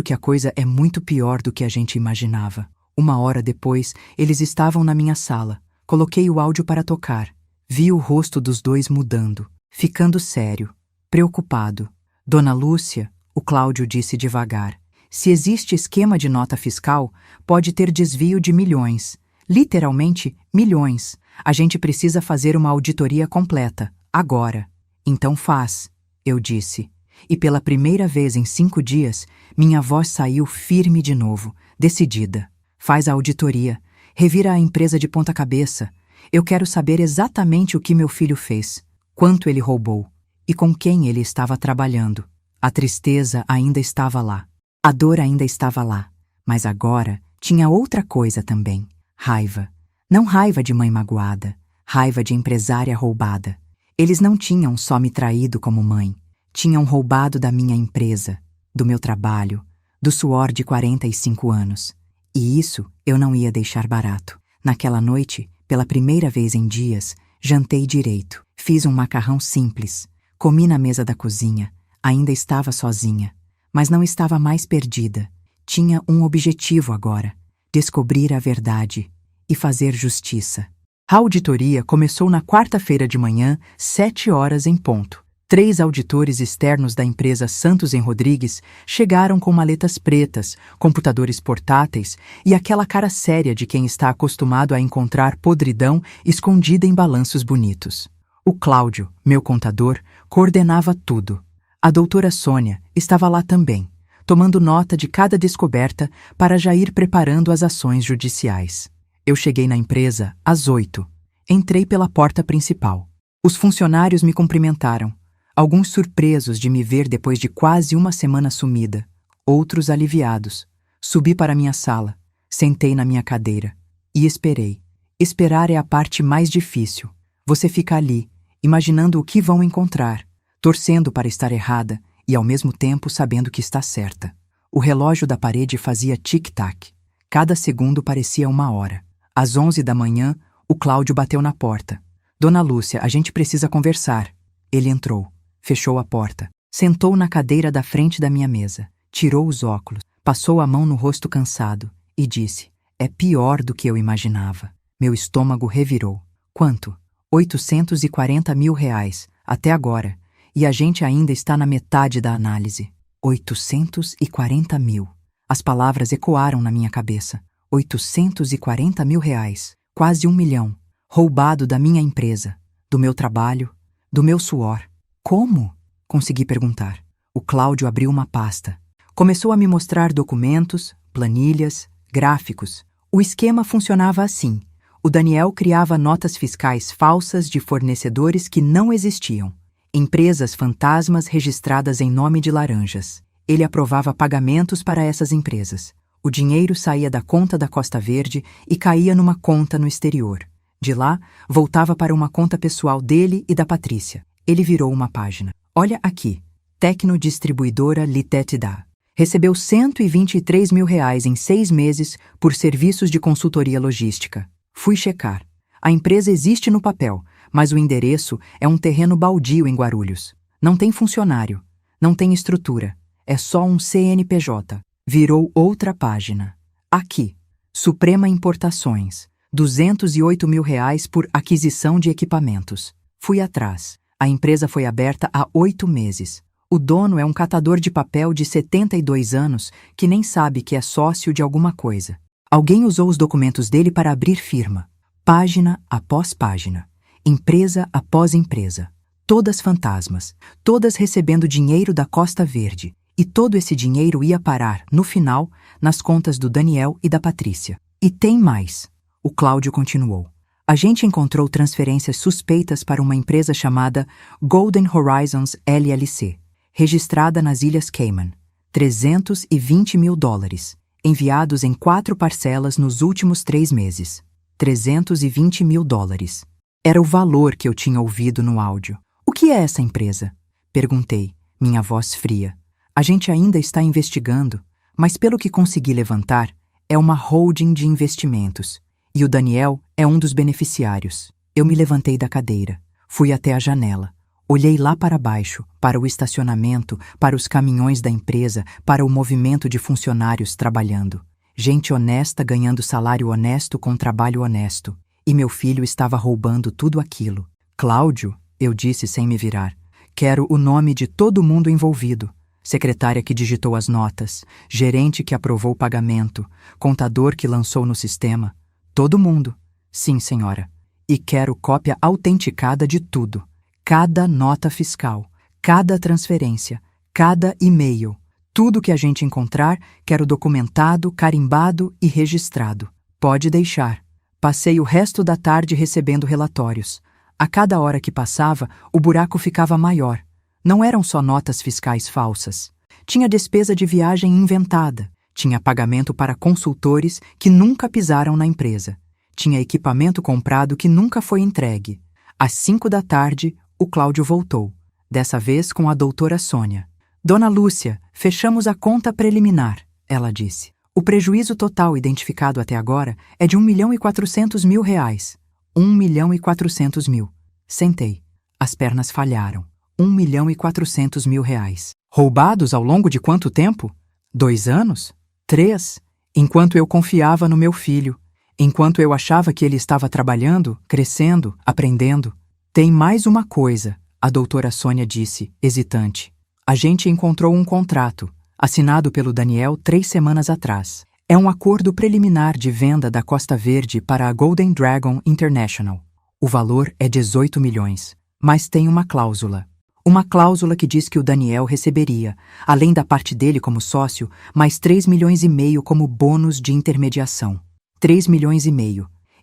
A: que a coisa é muito pior do que a gente imaginava. 1 hora depois, eles estavam na minha sala. Coloquei o áudio para tocar. Vi o rosto dos dois mudando, ficando sério, preocupado. Dona Lúcia, o Cláudio disse devagar, se existe esquema de nota fiscal, pode ter desvio de milhões. Literalmente, milhões. A gente precisa fazer uma auditoria completa, agora. Então faz, eu disse. E pela primeira vez em 5 dias, minha voz saiu firme de novo, decidida. Faz a auditoria, revira a empresa de ponta cabeça. Eu quero saber exatamente o que meu filho fez, quanto ele roubou e com quem ele estava trabalhando. A tristeza ainda estava lá, a dor ainda estava lá, mas agora tinha outra coisa também. Raiva. Não raiva de mãe magoada, raiva de empresária roubada. Eles não tinham só me traído como mãe, tinham roubado da minha empresa, do meu trabalho, do suor de 45 anos. E isso eu não ia deixar barato. Naquela noite, pela primeira vez em dias, jantei direito. Fiz um macarrão simples. Comi na mesa da cozinha. Ainda estava sozinha, mas não estava mais perdida. Tinha um objetivo agora: descobrir a verdade e fazer justiça. A auditoria começou na quarta-feira de manhã, 7 horas em ponto. 3 auditores externos da empresa Santos Rodrigues chegaram com maletas pretas, computadores portáteis e aquela cara séria de quem está acostumado a encontrar podridão escondida em balanços bonitos. O Cláudio, meu contador, coordenava tudo. A doutora Sônia estava lá também, tomando nota de cada descoberta para já ir preparando as ações judiciais. Eu cheguei na empresa às 8. Entrei pela porta principal. Os funcionários me cumprimentaram, alguns surpresos de me ver depois de quase 1 semana sumida, outros aliviados. Subi para minha sala, sentei na minha cadeira e esperei. Esperar é a parte mais difícil. Você fica ali, imaginando o que vão encontrar, torcendo para estar errada e ao mesmo tempo sabendo que está certa. O relógio da parede fazia tic-tac. Cada segundo parecia 1 hora. Às 11 da manhã, o Cláudio bateu na porta. Dona Lúcia, a gente precisa conversar. Ele entrou, fechou a porta, sentou na cadeira da frente da minha mesa, tirou os óculos, passou a mão no rosto cansado e disse: é pior do que eu imaginava. Meu estômago revirou. Quanto? 840 mil reais, até agora. E a gente ainda está na metade da análise. 840 mil. As palavras ecoaram na minha cabeça. 840 mil reais, quase 1 milhão, roubado da minha empresa, do meu trabalho, do meu suor. Como? Consegui perguntar. O Cláudio abriu uma pasta. Começou a me mostrar documentos, planilhas, gráficos. O esquema funcionava assim. O Daniel criava notas fiscais falsas de fornecedores que não existiam. Empresas fantasmas registradas em nome de laranjas. Ele aprovava pagamentos para essas empresas. O dinheiro saía da conta da Costa Verde e caía numa conta no exterior. De lá, voltava para uma conta pessoal dele e da Patrícia. Ele virou uma página. Olha aqui. Tecnodistribuidora Litetida. Recebeu 123 mil reais em 6 meses por serviços de consultoria logística. Fui checar. A empresa existe no papel, mas o endereço é um terreno baldio em Guarulhos. Não tem funcionário. Não tem estrutura. É só um CNPJ. Virou outra página. Aqui. Suprema Importações. 208 mil reais por aquisição de equipamentos. Fui atrás. A empresa foi aberta há 8 meses. O dono é um catador de papel de 72 anos que nem sabe que é sócio de alguma coisa. Alguém usou os documentos dele para abrir firma. Página após página. Empresa após empresa. Todas fantasmas. Todas recebendo dinheiro da Costa Verde. E todo esse dinheiro ia parar, no final, nas contas do Daniel e da Patrícia. E tem mais. O Cláudio continuou. A gente encontrou transferências suspeitas para uma empresa chamada Golden Horizons LLC, registrada nas Ilhas Cayman. 320 mil dólares, enviados em 4 parcelas nos últimos 3 meses. 320 mil dólares. Era o valor que eu tinha ouvido no áudio. O que é essa empresa? Perguntei, minha voz fria. A gente ainda está investigando, mas pelo que consegui levantar, é uma holding de investimentos. E o Daniel é um dos beneficiários. Eu me levantei da cadeira, fui até a janela. Olhei lá para baixo, para o estacionamento, para os caminhões da empresa, para o movimento de funcionários trabalhando. Gente honesta ganhando salário honesto com trabalho honesto. E meu filho estava roubando tudo aquilo. Cláudio, eu disse sem me virar, quero o nome de todo mundo envolvido. Secretária que digitou as notas, gerente que aprovou o pagamento, contador que lançou no sistema. Todo mundo. Sim, senhora. E quero cópia autenticada de tudo. Cada nota fiscal, cada transferência, cada e-mail. Tudo que a gente encontrar, quero documentado, carimbado e registrado. Pode deixar. Passei o resto da tarde recebendo relatórios. A cada hora que passava, o buraco ficava maior. Não eram só notas fiscais falsas. Tinha despesa de viagem inventada. Tinha pagamento para consultores que nunca pisaram na empresa. Tinha equipamento comprado que nunca foi entregue. Às 5 da tarde, o Cláudio voltou. Dessa vez com a doutora Sônia. Dona Lúcia, fechamos a conta preliminar, ela disse. O prejuízo total identificado até agora é de R$1.400.000. R$1.400.000. Sentei. As pernas falharam. R$1.400.000. Roubados ao longo de quanto tempo? 2 anos? 3? Enquanto eu confiava no meu filho. Enquanto eu achava que ele estava trabalhando, crescendo, aprendendo. Tem mais uma coisa, a doutora Sônia disse, hesitante. A gente encontrou um contrato, assinado pelo Daniel 3 semanas atrás. É um acordo preliminar de venda da Costa Verde para a Golden Dragon International. O valor é 18 milhões, mas tem uma cláusula. Uma cláusula que diz que o Daniel receberia, além da parte dele como sócio, mais 3,5 milhões como bônus de intermediação. 3,5 milhões.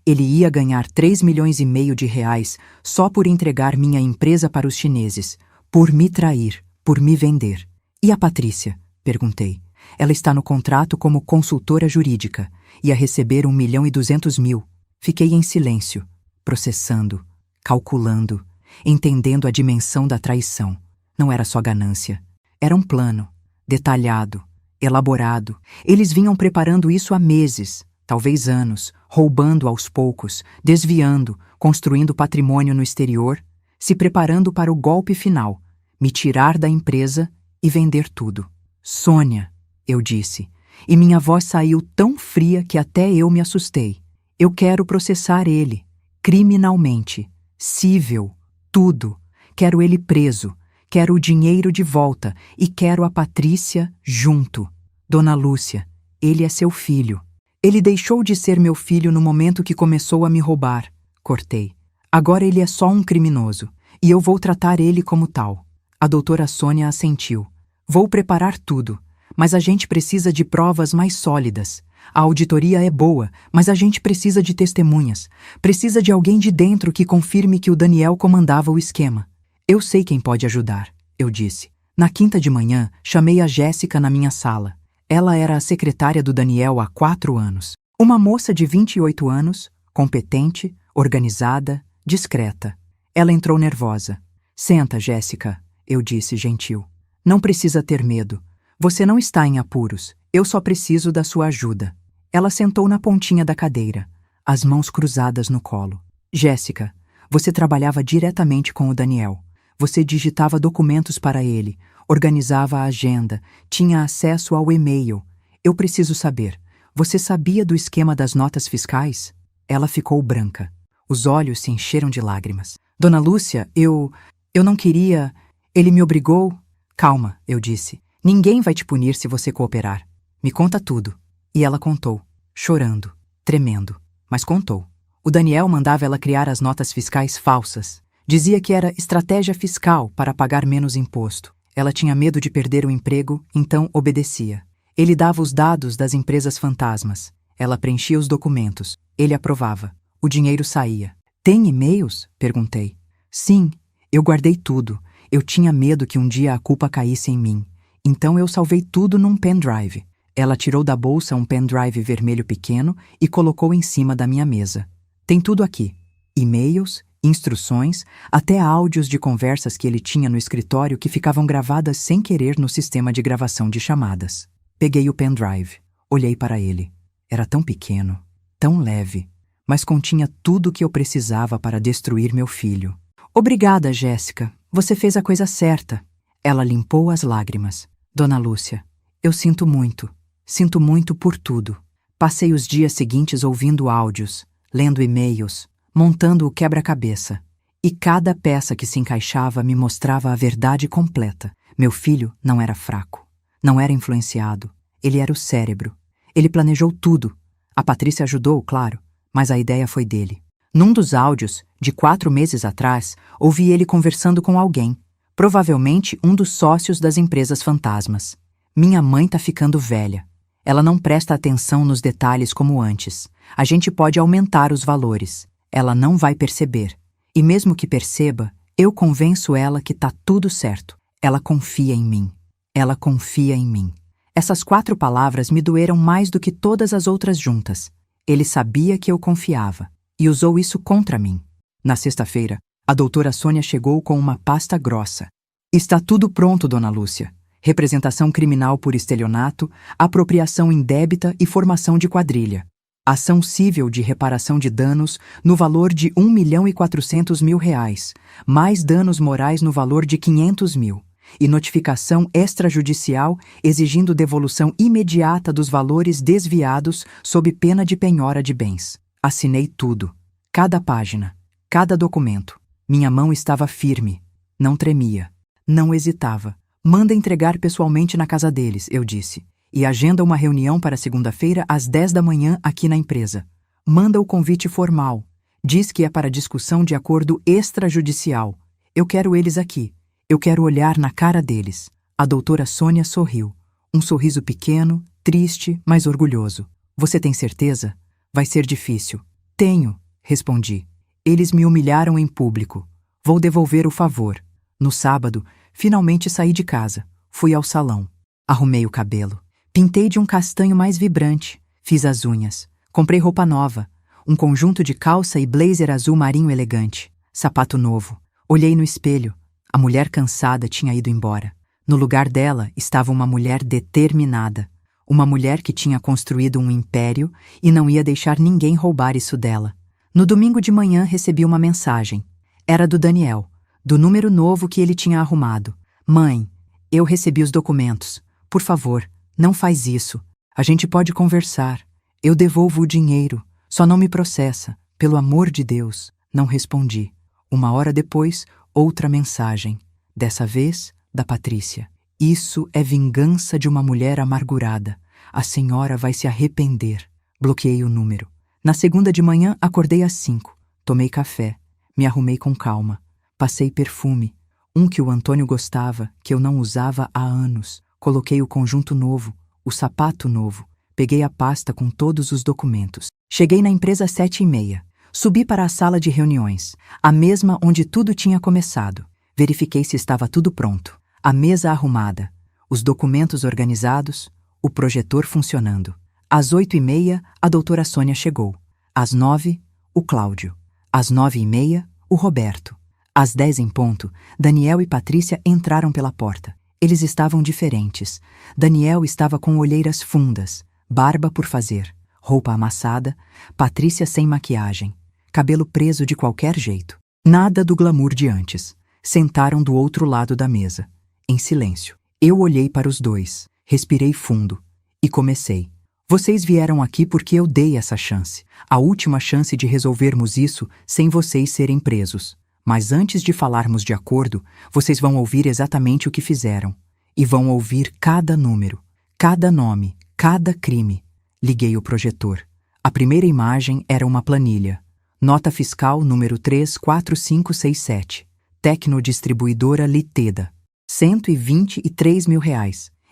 A: Ele ia ganhar 3,5 milhões de reais só por entregar minha empresa para os chineses, por me trair, por me vender. E a Patrícia? Perguntei. Ela está no contrato como consultora jurídica, ia receber 1.200.000. Fiquei em silêncio, processando, calculando, entendendo a dimensão da traição. Não era só ganância. Era um plano, detalhado, elaborado. Eles vinham preparando isso há meses, talvez anos, roubando aos poucos, desviando, construindo patrimônio no exterior, se preparando para o golpe final, me tirar da empresa e vender tudo. Sônia, eu disse, e minha voz saiu tão fria que até eu me assustei. Eu quero processar ele, criminalmente, cível, tudo. Quero ele preso, quero o dinheiro de volta e quero a Patrícia junto. Dona Lúcia, ele é seu filho. Ele deixou de ser meu filho no momento que começou a me roubar. Cortei. Agora ele é só um criminoso, e eu vou tratar ele como tal. A doutora Sônia assentiu. Vou preparar tudo, mas a gente precisa de provas mais sólidas. A auditoria é boa, mas a gente precisa de testemunhas. Precisa de alguém de dentro que confirme que o Daniel comandava o esquema. Eu sei quem pode ajudar, eu disse. Na quinta de manhã, chamei a Jéssica na minha sala. Ela era a secretária do Daniel há 4 anos. Uma moça de 28 anos, competente, organizada, discreta. Ela entrou nervosa. Senta, Jéssica, eu disse gentil. Não precisa ter medo. Você não está em apuros. Eu só preciso da sua ajuda. Ela sentou na pontinha da cadeira, as mãos cruzadas no colo. Jéssica, você trabalhava diretamente com o Daniel. Você digitava documentos para ele, organizava a agenda, tinha acesso ao e-mail. Eu preciso saber, você sabia do esquema das notas fiscais? Ela ficou branca. Os olhos se encheram de lágrimas. Dona Lúcia, eu não queria... Ele me obrigou... Calma, eu disse. Ninguém vai te punir se você cooperar. Me conta tudo. E ela contou, chorando, tremendo, mas contou. O Daniel mandava ela criar as notas fiscais falsas. Dizia que era estratégia fiscal para pagar menos imposto. Ela tinha medo de perder o emprego, então obedecia. Ele dava os dados das empresas fantasmas. Ela preenchia os documentos. Ele aprovava. O dinheiro saía. Tem e-mails? Perguntei. Sim, eu guardei tudo. Eu tinha medo que um dia a culpa caísse em mim. Então eu salvei tudo num pendrive. Ela tirou da bolsa um pendrive vermelho pequeno e colocou em cima da minha mesa. Tem tudo aqui. E-mails, instruções, até áudios de conversas que ele tinha no escritório que ficavam gravadas sem querer no sistema de gravação de chamadas. Peguei o pendrive. Olhei para ele. Era tão pequeno, tão leve, mas continha tudo o que eu precisava para destruir meu filho. Obrigada, Jéssica. Você fez a coisa certa. Ela limpou as lágrimas. Dona Lúcia, eu sinto muito. Sinto muito por tudo. Passei os dias seguintes ouvindo áudios, lendo e-mails, montando o quebra-cabeça. E cada peça que se encaixava me mostrava a verdade completa. Meu filho não era fraco. Não era influenciado. Ele era o cérebro. Ele planejou tudo. A Patrícia ajudou, claro, mas a ideia foi dele. Num dos áudios, de 4 meses atrás, ouvi ele conversando com alguém, provavelmente um dos sócios das empresas fantasmas. Minha mãe tá ficando velha. Ela não presta atenção nos detalhes como antes. A gente pode aumentar os valores. Ela não vai perceber. E mesmo que perceba, eu convenço ela que tá tudo certo. Ela confia em mim. Ela confia em mim. Essas 4 palavras me doeram mais do que todas as outras juntas. Ele sabia que eu confiava e usou isso contra mim. Na sexta-feira, a doutora Sônia chegou com uma pasta grossa. Está tudo pronto, dona Lúcia. Representação criminal por estelionato, apropriação indébita e formação de quadrilha. Ação cível de reparação de danos no valor de R$ 1.400.000, mais danos morais no valor de 500 mil. E notificação extrajudicial exigindo devolução imediata dos valores desviados sob pena de penhora de bens. Assinei tudo. Cada página. Cada documento. Minha mão estava firme. Não tremia. Não hesitava. Manda entregar pessoalmente na casa deles, eu disse. E agenda uma reunião para segunda-feira às 10 da manhã aqui na empresa. Manda o convite formal. Diz que é para discussão de acordo extrajudicial. Eu quero eles aqui. Eu quero olhar na cara deles. A doutora Sônia sorriu. Um sorriso pequeno, triste, mas orgulhoso. Você tem certeza? Vai ser difícil. Tenho, respondi. Eles me humilharam em público. Vou devolver o favor. No sábado, finalmente saí de casa. Fui ao salão. Arrumei o cabelo. Pintei de um castanho mais vibrante. Fiz as unhas. Comprei roupa nova. Um conjunto de calça e blazer azul marinho elegante. Sapato novo. Olhei no espelho. A mulher cansada tinha ido embora. No lugar dela estava uma mulher determinada. Uma mulher que tinha construído um império e não ia deixar ninguém roubar isso dela. No domingo de manhã recebi uma mensagem. Era do Daniel, do número novo que ele tinha arrumado. Mãe, eu recebi os documentos. Por favor, não faz isso. A gente pode conversar. Eu devolvo o dinheiro. Só não me processa. Pelo amor de Deus. Não respondi. 1 hora depois, outra mensagem. Dessa vez, da Patrícia. Isso é vingança de uma mulher amargurada. A senhora vai se arrepender. Bloqueei o número. Na segunda de manhã, acordei às 5. Tomei café. Me arrumei com calma. Passei perfume. Um que o Antônio gostava, que eu não usava há anos. Coloquei o conjunto novo, o sapato novo. Peguei a pasta com todos os documentos. Cheguei na empresa às 7h30. Subi para a sala de reuniões, a mesma onde tudo tinha começado. Verifiquei se estava tudo pronto. A mesa arrumada, os documentos organizados, o projetor funcionando. Às 8h30, a doutora Sônia chegou. Às 9h, o Cláudio. Às 9h30, o Roberto. Às 10 em ponto, Daniel e Patrícia entraram pela porta. Eles estavam diferentes. Daniel estava com olheiras fundas, barba por fazer, roupa amassada, Patrícia sem maquiagem. Cabelo preso de qualquer jeito. Nada do glamour de antes. Sentaram do outro lado da mesa, em silêncio. Eu olhei para os dois, respirei fundo e comecei. Vocês vieram aqui porque eu dei essa chance. A última chance de resolvermos isso sem vocês serem presos. Mas antes de falarmos de acordo, vocês vão ouvir exatamente o que fizeram. E vão ouvir cada número, cada nome, cada crime. Liguei o projetor. A primeira imagem era uma planilha. Nota fiscal número 34567. Tecnodistribuidora Liteda. R$ 123 mil.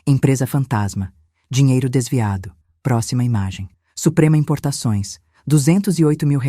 A: Empresa fantasma. Dinheiro desviado. Próxima imagem. Suprema Importações. R$ 208 mil.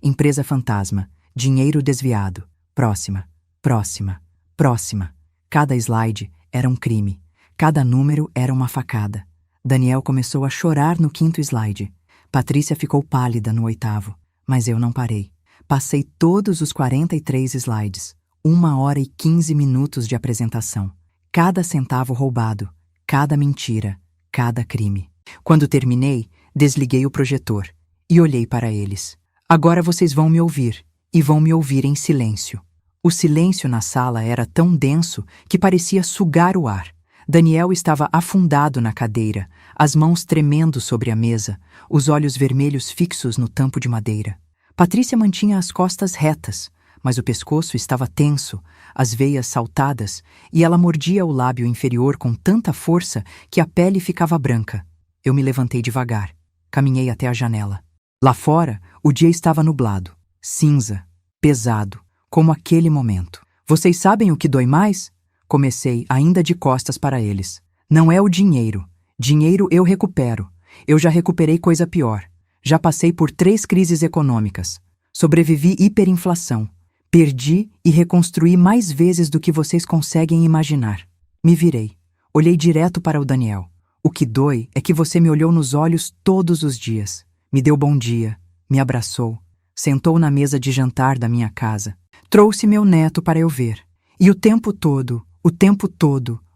A: Empresa fantasma. Dinheiro desviado. Próxima. Próxima. Próxima. Cada slide era um crime. Cada número era uma facada. Daniel começou a chorar no 5º slide. Patrícia ficou pálida no 8º. Mas eu não parei. Passei todos os 43 slides. 1 hora e 15 minutos de apresentação. Cada centavo roubado. Cada mentira. Cada crime. Quando terminei, desliguei o projetor e olhei para eles. Agora vocês vão me ouvir, e vão me ouvir em silêncio. O silêncio na sala era tão denso que parecia sugar o ar. Daniel estava afundado na cadeira, as mãos tremendo sobre a mesa, os olhos vermelhos fixos no tampo de madeira. Patrícia mantinha as costas retas, mas o pescoço estava tenso, as veias saltadas, e ela mordia o lábio inferior com tanta força que a pele ficava branca. Eu me levantei devagar. Caminhei até a janela. Lá fora, o dia estava nublado, cinza, pesado, como aquele momento. Vocês sabem o que dói mais? Comecei, ainda de costas para eles. Não é o dinheiro. Dinheiro eu recupero. Eu já recuperei coisa pior. Já passei por 3 crises econômicas. Sobrevivi hiperinflação. Perdi e reconstruí mais vezes do que vocês conseguem imaginar. Me virei. Olhei direto para o Daniel. O que dói é que você me olhou nos olhos todos os dias. Me deu bom dia. Me abraçou. Sentou na mesa de jantar da minha casa. Trouxe meu neto para eu ver. E o tempo todo,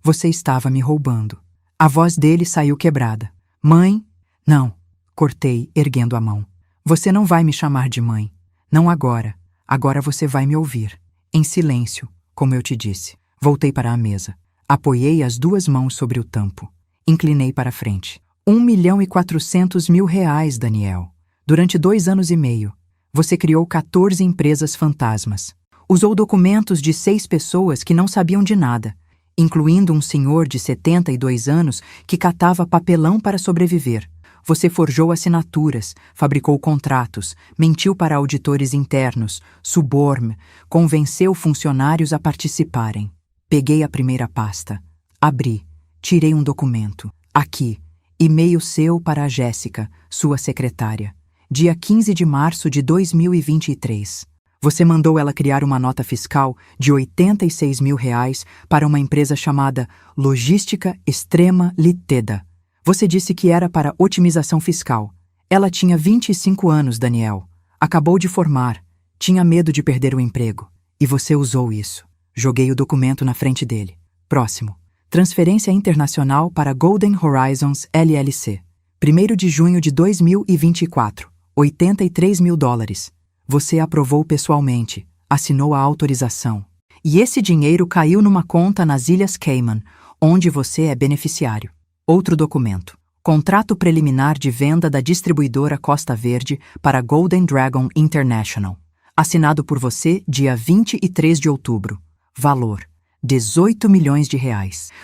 A: você estava me roubando. A voz dele saiu quebrada. Mãe? Não. Cortei, erguendo a mão. Você não vai me chamar de mãe. Não agora. Agora você vai me ouvir. Em silêncio, como eu te disse. Voltei para a mesa. Apoiei as 2 mãos sobre o tampo. Inclinei para a frente. R$ 1.400.000, Daniel. Durante 2 anos e meio, você criou 14 empresas fantasmas. Usou documentos de 6 pessoas que não sabiam de nada, incluindo um senhor de 72 anos que catava papelão para sobreviver. Você forjou assinaturas, fabricou contratos, mentiu para auditores internos, suborno, convenceu funcionários a participarem. Peguei a primeira pasta, abri, tirei um documento. Aqui, e-mail seu para a Jéssica, sua secretária. Dia 15 de março de 2023. Você mandou ela criar uma nota fiscal de R$ 86 mil para uma empresa chamada Logística Extrema Ltda. Você disse que era para otimização fiscal. Ela tinha 25 anos, Daniel. Acabou de formar. Tinha medo de perder o emprego. E você usou isso. Joguei o documento na frente dele. Próximo. Transferência internacional para Golden Horizons LLC. 1º de junho de 2024. $83 mil. Você aprovou pessoalmente. Assinou a autorização. E esse dinheiro caiu numa conta nas Ilhas Cayman, onde você é beneficiário. Outro documento. Contrato preliminar de venda da distribuidora Costa Verde para Golden Dragon International. Assinado por você dia 23 de outubro. Valor: R$ 18 milhões.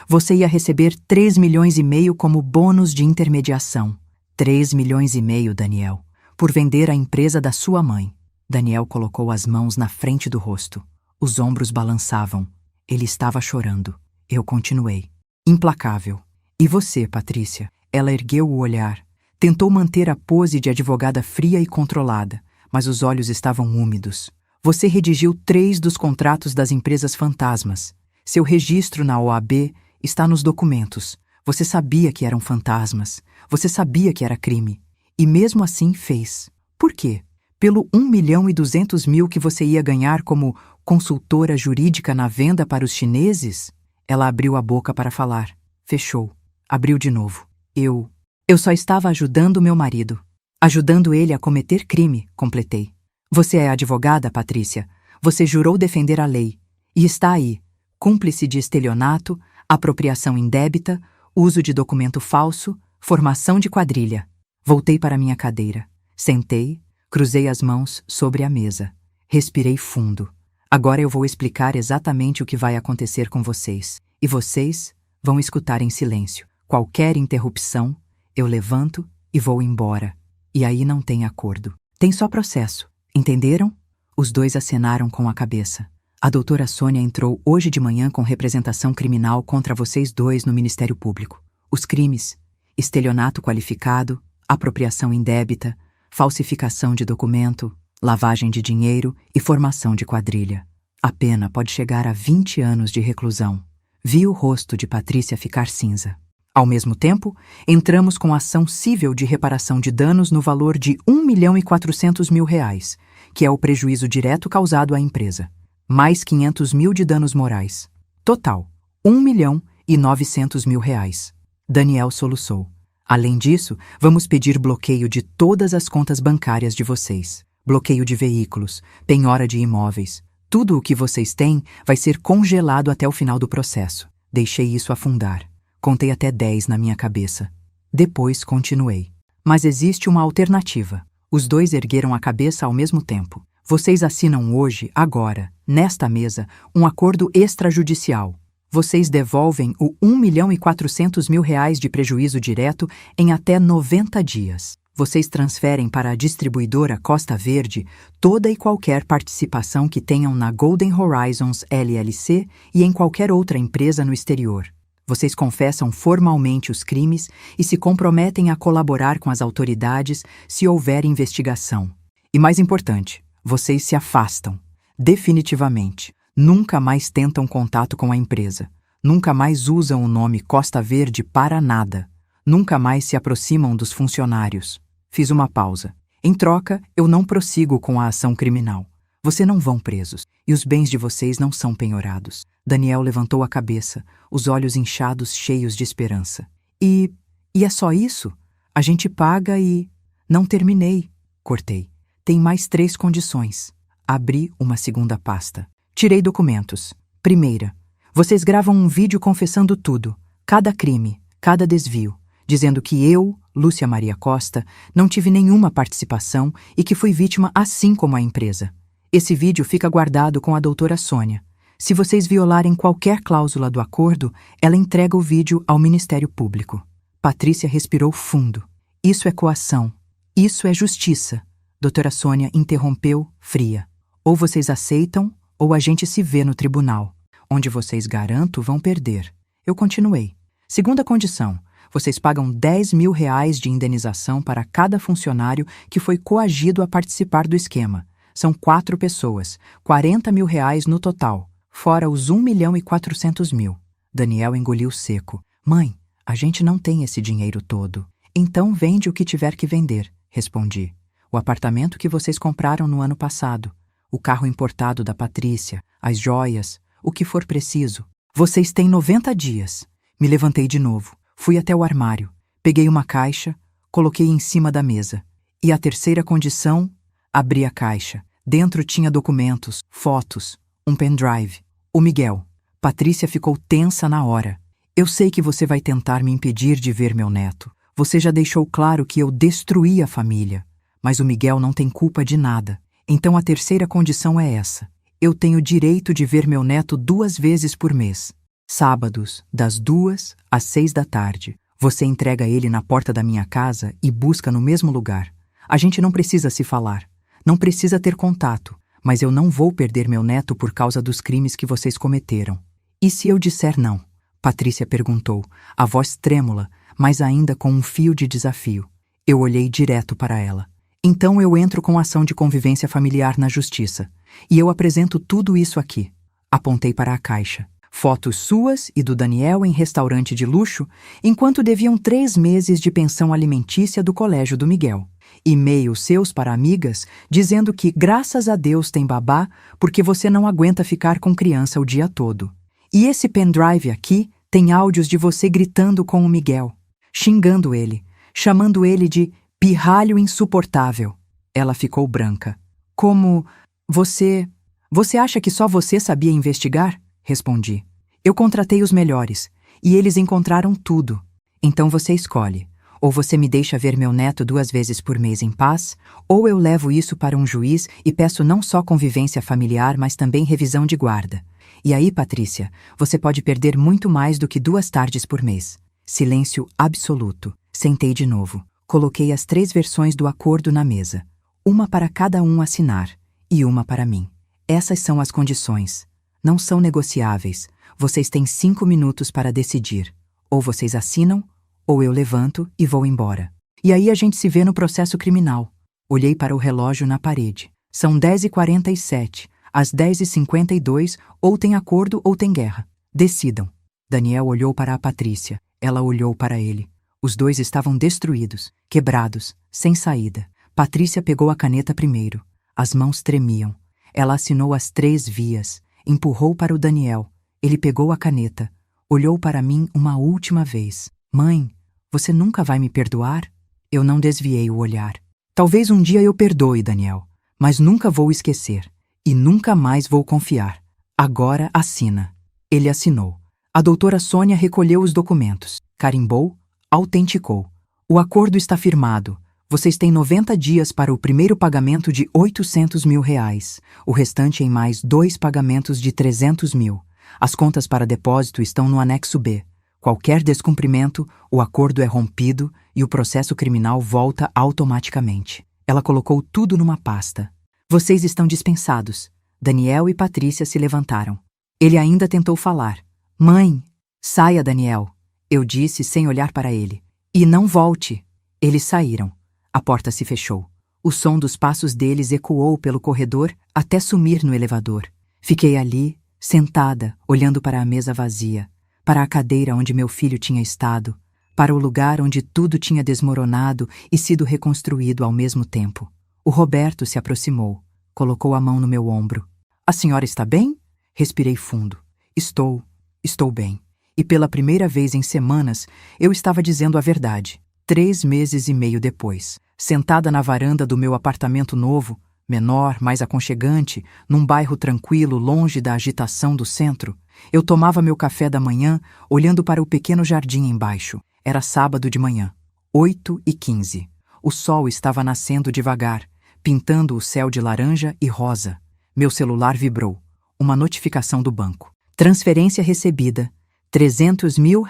A: Você ia receber 3,5 milhões como bônus de intermediação. 3,5 milhões, Daniel, por vender a empresa da sua mãe. Daniel colocou as mãos na frente do rosto. Os ombros balançavam. Ele estava chorando. Eu continuei. Implacável. E você, Patrícia? Ela ergueu o olhar. Tentou manter a pose de advogada fria e controlada, mas os olhos estavam úmidos. Você redigiu 3 dos contratos das empresas fantasmas. Seu registro na OAB está nos documentos. Você sabia que eram fantasmas. Você sabia que era crime. E mesmo assim fez. Por quê? Pelo R$ 1.200.000 que você ia ganhar como consultora jurídica na venda para os chineses? Ela abriu a boca para falar. Fechou. Abriu de novo. Eu só estava ajudando meu marido. Ajudando ele a cometer crime, completei. Você é advogada, Patrícia. Você jurou defender a lei. E está aí. Cúmplice de estelionato, apropriação indébita, uso de documento falso, formação de quadrilha. Voltei para minha cadeira. Sentei, cruzei as mãos sobre a mesa. Respirei fundo. Agora eu vou explicar exatamente o que vai acontecer com vocês. E vocês vão escutar em silêncio. Qualquer interrupção, eu levanto e vou embora. E aí não tem acordo. Tem só processo. Entenderam? Os 2 acenaram com a cabeça. A doutora Sônia entrou hoje de manhã com representação criminal contra vocês 2 no Ministério Público. Os crimes: estelionato qualificado, apropriação indébita, falsificação de documento, lavagem de dinheiro e formação de quadrilha. A pena pode chegar a 20 anos de reclusão. Vi o rosto de Patrícia ficar cinza. Ao mesmo tempo, entramos com ação cível de reparação de danos no valor de R$ 1.400.000, que é o prejuízo direto causado à empresa, mais 500 mil de danos morais. Total, R$ 1.900.000. Daniel soluçou. Além disso, vamos pedir bloqueio de todas as contas bancárias de vocês. Bloqueio de veículos, penhora de imóveis. Tudo o que vocês têm vai ser congelado até o final do processo. Deixei isso afundar. Contei até 10 na minha cabeça. Depois continuei. Mas existe uma alternativa. Os dois ergueram a cabeça ao mesmo tempo. Vocês assinam hoje, agora, nesta mesa, um acordo extrajudicial. Vocês devolvem o R$ 1.400.000 de prejuízo direto em até 90 dias. Vocês transferem para a distribuidora Costa Verde toda e qualquer participação que tenham na Golden Horizons LLC e em qualquer outra empresa no exterior. Vocês confessam formalmente os crimes e se comprometem a colaborar com as autoridades se houver investigação. E mais importante, vocês se afastam, definitivamente. Nunca mais tentam contato com a empresa. Nunca mais usam o nome Costa Verde para nada. Nunca mais se aproximam dos funcionários. Fiz uma pausa. Em troca, eu não prossigo com a ação criminal. Vocês não vão presos, e os bens de vocês não são penhorados. Daniel levantou a cabeça, os olhos inchados, cheios de esperança. E é só isso? A gente paga e... Não terminei. Cortei. Tem mais 3 condições. Abri uma segunda pasta. Tirei documentos. Primeira, vocês gravam um vídeo confessando tudo, cada crime, cada desvio, dizendo que eu, Lúcia Maria Costa, não tive nenhuma participação e que fui vítima assim como a empresa. Esse vídeo fica guardado com a doutora Sônia. Se vocês violarem qualquer cláusula do acordo, ela entrega o vídeo ao Ministério Público. Patrícia respirou fundo. Isso é coação. Isso é justiça. Doutora Sônia interrompeu, fria. Ou vocês aceitam, ou a gente se vê no tribunal. Onde vocês, garanto, vão perder. Eu continuei. Segunda condição. Vocês pagam R$ 10.000 de indenização para cada funcionário que foi coagido a participar do esquema. São 4 pessoas, R$ 40.000 no total, fora os R$ 1.400.000. Daniel engoliu seco. Mãe, a gente não tem esse dinheiro todo. Então vende o que tiver que vender, respondi. O apartamento que vocês compraram no ano passado, o carro importado da Patrícia, as joias, o que for preciso. Vocês têm 90 dias. Me levantei de novo. Fui até o armário, peguei uma caixa, coloquei em cima da mesa. E a terceira condição, abri a caixa. Dentro tinha documentos, fotos, um pendrive. O Miguel. Patrícia ficou tensa na hora. Eu sei que você vai tentar me impedir de ver meu neto. Você já deixou claro que eu destruí a família. Mas o Miguel não tem culpa de nada. Então a terceira condição é essa. Eu tenho direito de ver meu neto 2 vezes por mês. Sábados, das 2 às 6 da tarde. Você entrega ele na porta da minha casa e busca no mesmo lugar. A gente não precisa se falar. Não precisa ter contato. Mas eu não vou perder meu neto por causa dos crimes que vocês cometeram. E se eu disser não? Patrícia perguntou, a voz trêmula, mas ainda com um fio de desafio. Eu olhei direto para ela. Então eu entro com ação de convivência familiar na justiça. E eu apresento tudo isso aqui. Apontei para a caixa. Fotos suas e do Daniel em restaurante de luxo, enquanto deviam 3 meses de pensão alimentícia do colégio do Miguel. E-mails seus para amigas, dizendo que graças a Deus tem babá, porque você não aguenta ficar com criança o dia todo. E esse pendrive aqui tem áudios de você gritando com o Miguel, xingando ele, chamando ele de pirralho insuportável. Ela ficou branca. Como... Você acha que só você sabia investigar? Respondi. Eu contratei os melhores, e eles encontraram tudo. Então você escolhe. Ou você me deixa ver meu neto 2 vezes por mês em paz, ou eu levo isso para um juiz e peço não só convivência familiar, mas também revisão de guarda. E aí, Patrícia, você pode perder muito mais do que 2 tardes por mês. Silêncio absoluto. Sentei de novo. Coloquei as 3 versões do acordo na mesa. Uma para cada um assinar, e uma para mim. Essas são as condições. Não são negociáveis. Vocês têm 5 minutos para decidir. Ou vocês assinam, ou eu levanto e vou embora. E aí a gente se vê no processo criminal. Olhei para o relógio na parede. São 10h47. Às 10h52, ou tem acordo ou tem guerra. Decidam. Daniel olhou para a Patrícia. Ela olhou para ele. Os dois estavam destruídos, quebrados, sem saída. Patrícia pegou a caneta primeiro. As mãos tremiam. Ela assinou as 3 vias. Empurrou para o Daniel. Ele pegou a caneta. Olhou para mim uma última vez. Mãe, você nunca vai me perdoar? Eu não desviei o olhar. Talvez um dia eu perdoe, Daniel, mas nunca vou esquecer. E nunca mais vou confiar. Agora assina. Ele assinou. A doutora Sônia recolheu os documentos, carimbou, autenticou. O acordo está firmado. Vocês têm 90 dias para o primeiro pagamento de R$800 mil. O restante em mais 2 pagamentos de 300 mil. As contas para depósito estão no anexo B. Qualquer descumprimento, o acordo é rompido e o processo criminal volta automaticamente. Ela colocou tudo numa pasta. Vocês estão dispensados. Daniel e Patrícia se levantaram. Ele ainda tentou falar. Mãe, saia, Daniel. Eu disse sem olhar para ele. E não volte. Eles saíram. A porta se fechou. O som dos passos deles ecoou pelo corredor até sumir no elevador. Fiquei ali, sentada, olhando para a mesa vazia, para a cadeira onde meu filho tinha estado, para o lugar onde tudo tinha desmoronado e sido reconstruído ao mesmo tempo. O Roberto se aproximou, colocou a mão no meu ombro. A senhora está bem? Respirei fundo. Estou bem. E pela primeira vez em semanas, eu estava dizendo a verdade. 3 meses e meio depois, sentada na varanda do meu apartamento novo, menor, mais aconchegante, num bairro tranquilo, longe da agitação do centro, eu tomava meu café da manhã, olhando para o pequeno jardim embaixo. Era sábado de manhã, 8h15. O sol estava nascendo devagar, pintando o céu de laranja e rosa. Meu celular vibrou. Uma notificação do banco. Transferência recebida. R$300 mil.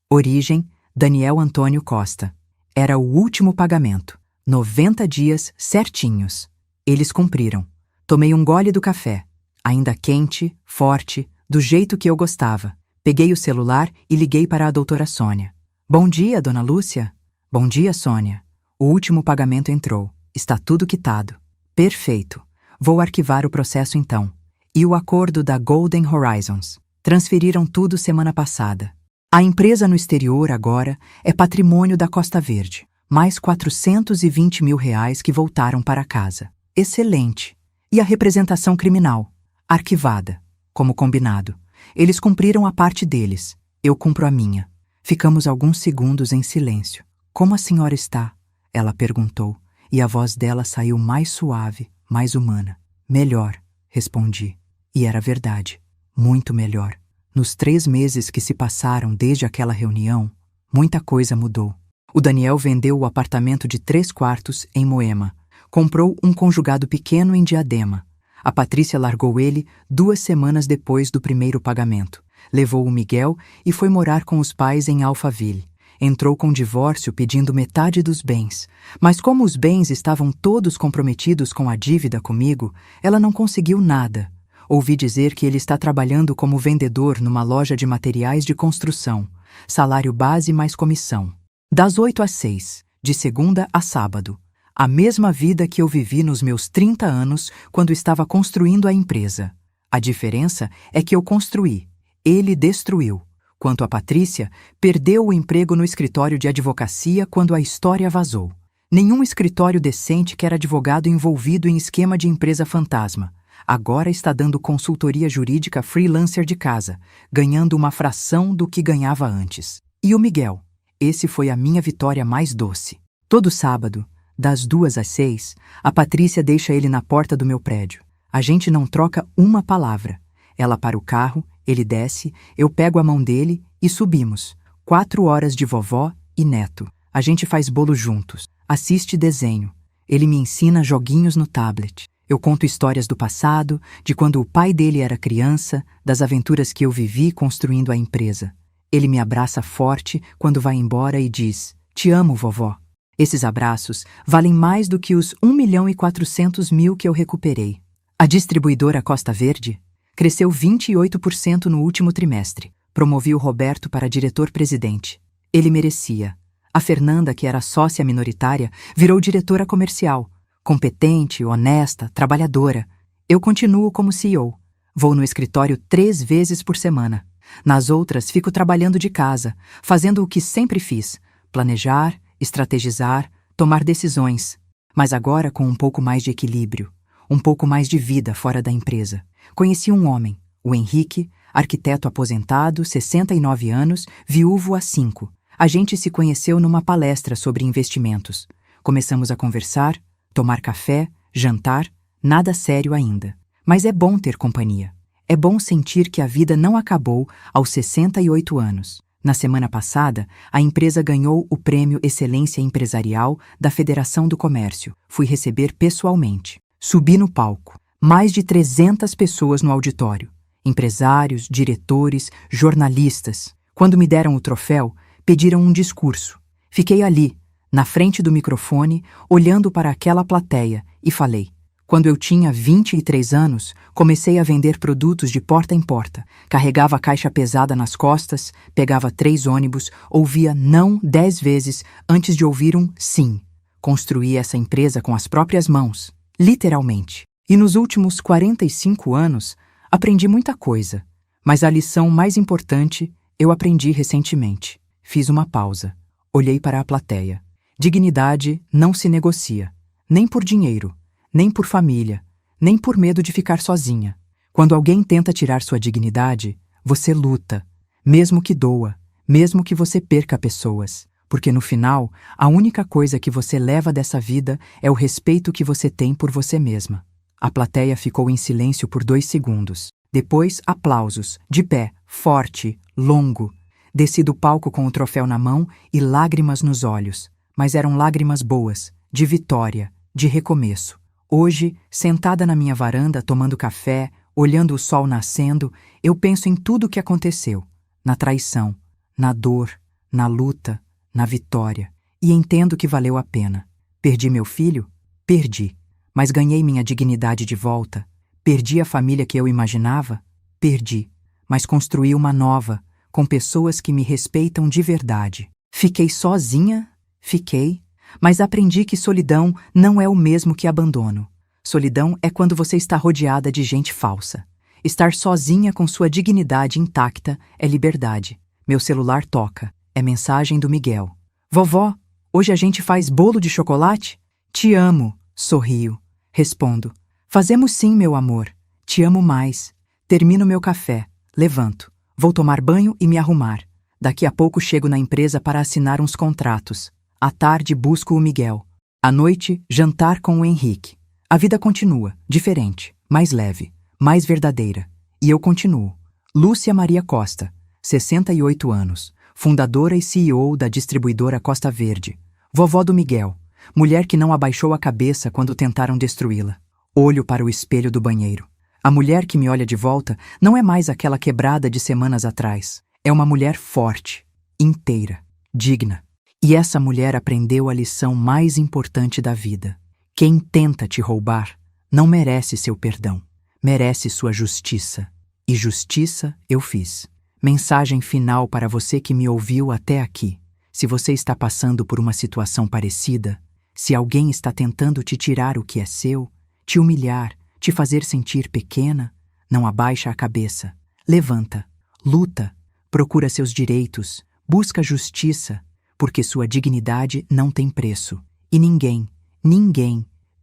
A: Origem, Daniel Antônio Costa. Era o último pagamento. 90 dias certinhos. Eles cumpriram. Tomei um gole do café. Ainda quente, forte, do jeito que eu gostava. Peguei o celular e liguei para a doutora Sônia. Bom dia, dona Lúcia. Bom dia, Sônia. O último pagamento entrou. Está tudo quitado. Perfeito. Vou arquivar o processo então. E o acordo da Golden Horizons. Transferiram tudo semana passada. A empresa no exterior agora é patrimônio da Costa Verde. Mais R$420 mil que voltaram para casa. Excelente. E a representação criminal? Arquivada. Como combinado. Eles cumpriram a parte deles. Eu cumpro a minha. Ficamos alguns segundos em silêncio. Como a senhora está? Ela perguntou, e a voz dela saiu mais suave, mais humana. Melhor, respondi. E era verdade. Muito melhor. Nos 3 meses que se passaram desde aquela reunião, muita coisa mudou. O Daniel vendeu o apartamento de 3 quartos em Moema. Comprou um conjugado pequeno em Diadema. A Patrícia largou ele 2 semanas depois do primeiro pagamento. Levou o Miguel e foi morar com os pais em Alphaville. Entrou com divórcio pedindo metade dos bens. Mas como os bens estavam todos comprometidos com a dívida comigo, ela não conseguiu nada. Ouvi dizer que ele está trabalhando como vendedor numa loja de materiais de construção. Salário base mais comissão. Das 8 às 6, de segunda a sábado. A mesma vida que eu vivi nos meus 30 anos quando estava construindo a empresa. A diferença é que eu construí. Ele destruiu. Quanto a Patrícia, perdeu o emprego no escritório de advocacia quando a história vazou. Nenhum escritório decente quer advogado envolvido em esquema de empresa fantasma. Agora está dando consultoria jurídica freelancer de casa, ganhando uma fração do que ganhava antes. E o Miguel? Esse foi a minha vitória mais doce. Todo sábado, das 2 às 6, a Patrícia deixa ele na porta do meu prédio. A gente não troca uma palavra. Ela para o carro, ele desce, eu pego a mão dele e subimos. 4 horas de vovó e neto. A gente faz bolo juntos, assiste desenho. Ele me ensina joguinhos no tablet. Eu conto histórias do passado, de quando o pai dele era criança, das aventuras que eu vivi construindo a empresa. Ele me abraça forte quando vai embora e diz: "Te amo, vovó." Esses abraços valem mais do que os 1.400.000 que eu recuperei. A distribuidora Costa Verde cresceu 28% no último trimestre. Promovi o Roberto para diretor-presidente. Ele merecia. A Fernanda, que era sócia minoritária, virou diretora comercial. Competente, honesta, trabalhadora. Eu continuo como CEO. Vou no escritório 3 vezes por semana. Nas outras, fico trabalhando de casa, fazendo o que sempre fiz: planejar, estrategizar, tomar decisões. Mas agora com um pouco mais de equilíbrio, um pouco mais de vida fora da empresa. Conheci um homem, o Henrique, arquiteto aposentado, 69 anos, viúvo há 5. A gente se conheceu numa palestra sobre investimentos. Começamos a conversar, tomar café, jantar, nada sério ainda. Mas é bom ter companhia. É bom sentir que a vida não acabou aos 68 anos. Na semana passada, a empresa ganhou o Prêmio Excelência Empresarial da Federação do Comércio. Fui receber pessoalmente. Subi no palco. Mais de 300 pessoas no auditório. Empresários, diretores, jornalistas. Quando me deram o troféu, pediram um discurso. Fiquei ali, na frente do microfone, olhando para aquela plateia e falei: quando eu tinha 23 anos, comecei a vender produtos de porta em porta. Carregava a caixa pesada nas costas, pegava 3 ônibus, ouvia não 10 vezes antes de ouvir um sim. Construí essa empresa com as próprias mãos, literalmente. E nos últimos 45 anos, aprendi muita coisa. Mas a lição mais importante eu aprendi recentemente. Fiz uma pausa. Olhei para a plateia. Dignidade não se negocia, nem por dinheiro, nem por família, nem por medo de ficar sozinha. Quando alguém tenta tirar sua dignidade, você luta, mesmo que doa, mesmo que você perca pessoas, porque no final, a única coisa que você leva dessa vida é o respeito que você tem por você mesma. A plateia ficou em silêncio por 2 segundos. Depois, aplausos, de pé, forte, longo. Desci do palco com o troféu na mão e lágrimas nos olhos, mas eram lágrimas boas, de vitória, de recomeço. Hoje, sentada na minha varanda tomando café, olhando o sol nascendo, eu penso em tudo o que aconteceu, na traição, na dor, na luta, na vitória, e entendo que valeu a pena. Perdi meu filho? Perdi. Mas ganhei minha dignidade de volta. Perdi a família que eu imaginava? Perdi. Mas construí uma nova, com pessoas que me respeitam de verdade. Fiquei sozinha? Fiquei. Mas aprendi que solidão não é o mesmo que abandono. Solidão é quando você está rodeada de gente falsa. Estar sozinha com sua dignidade intacta é liberdade. Meu celular toca. É mensagem do Miguel. Vovó, hoje a gente faz bolo de chocolate? Te amo, sorrio. Respondo. Fazemos sim, meu amor. Te amo mais. Termino meu café. Levanto. Vou tomar banho e me arrumar. Daqui a pouco chego na empresa para assinar uns contratos. À tarde busco o Miguel. À noite, jantar com o Henrique. A vida continua, diferente, mais leve, mais verdadeira. E eu continuo. Lúcia Maria Costa, 68 anos, fundadora e CEO da distribuidora Costa Verde. Vovó do Miguel, mulher que não abaixou a cabeça quando tentaram destruí-la. Olho para o espelho do banheiro. A mulher que me olha de volta não é mais aquela quebrada de semanas atrás. É uma mulher forte, inteira, digna. E essa mulher aprendeu a lição mais importante da vida. Quem tenta te roubar não merece seu perdão, merece sua justiça. E justiça eu fiz. Mensagem final para você que me ouviu até aqui. Se você está passando por uma situação parecida, se alguém está tentando te tirar o que é seu, te humilhar, te fazer sentir pequena, não abaixa a cabeça. Levanta, luta, procura seus direitos, busca justiça, porque sua dignidade não tem preço. E ninguém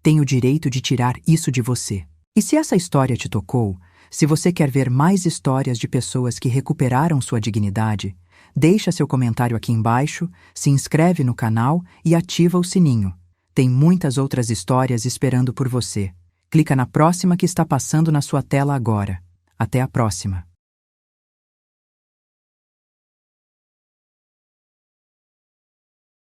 A: tem o direito de tirar isso de você. E se essa história te tocou, se você quer ver mais histórias de pessoas que recuperaram sua dignidade, deixa seu comentário aqui embaixo, se inscreve no canal e ativa o sininho. Tem muitas outras histórias esperando por você. Clica na próxima que está passando na sua tela agora. Até a próxima.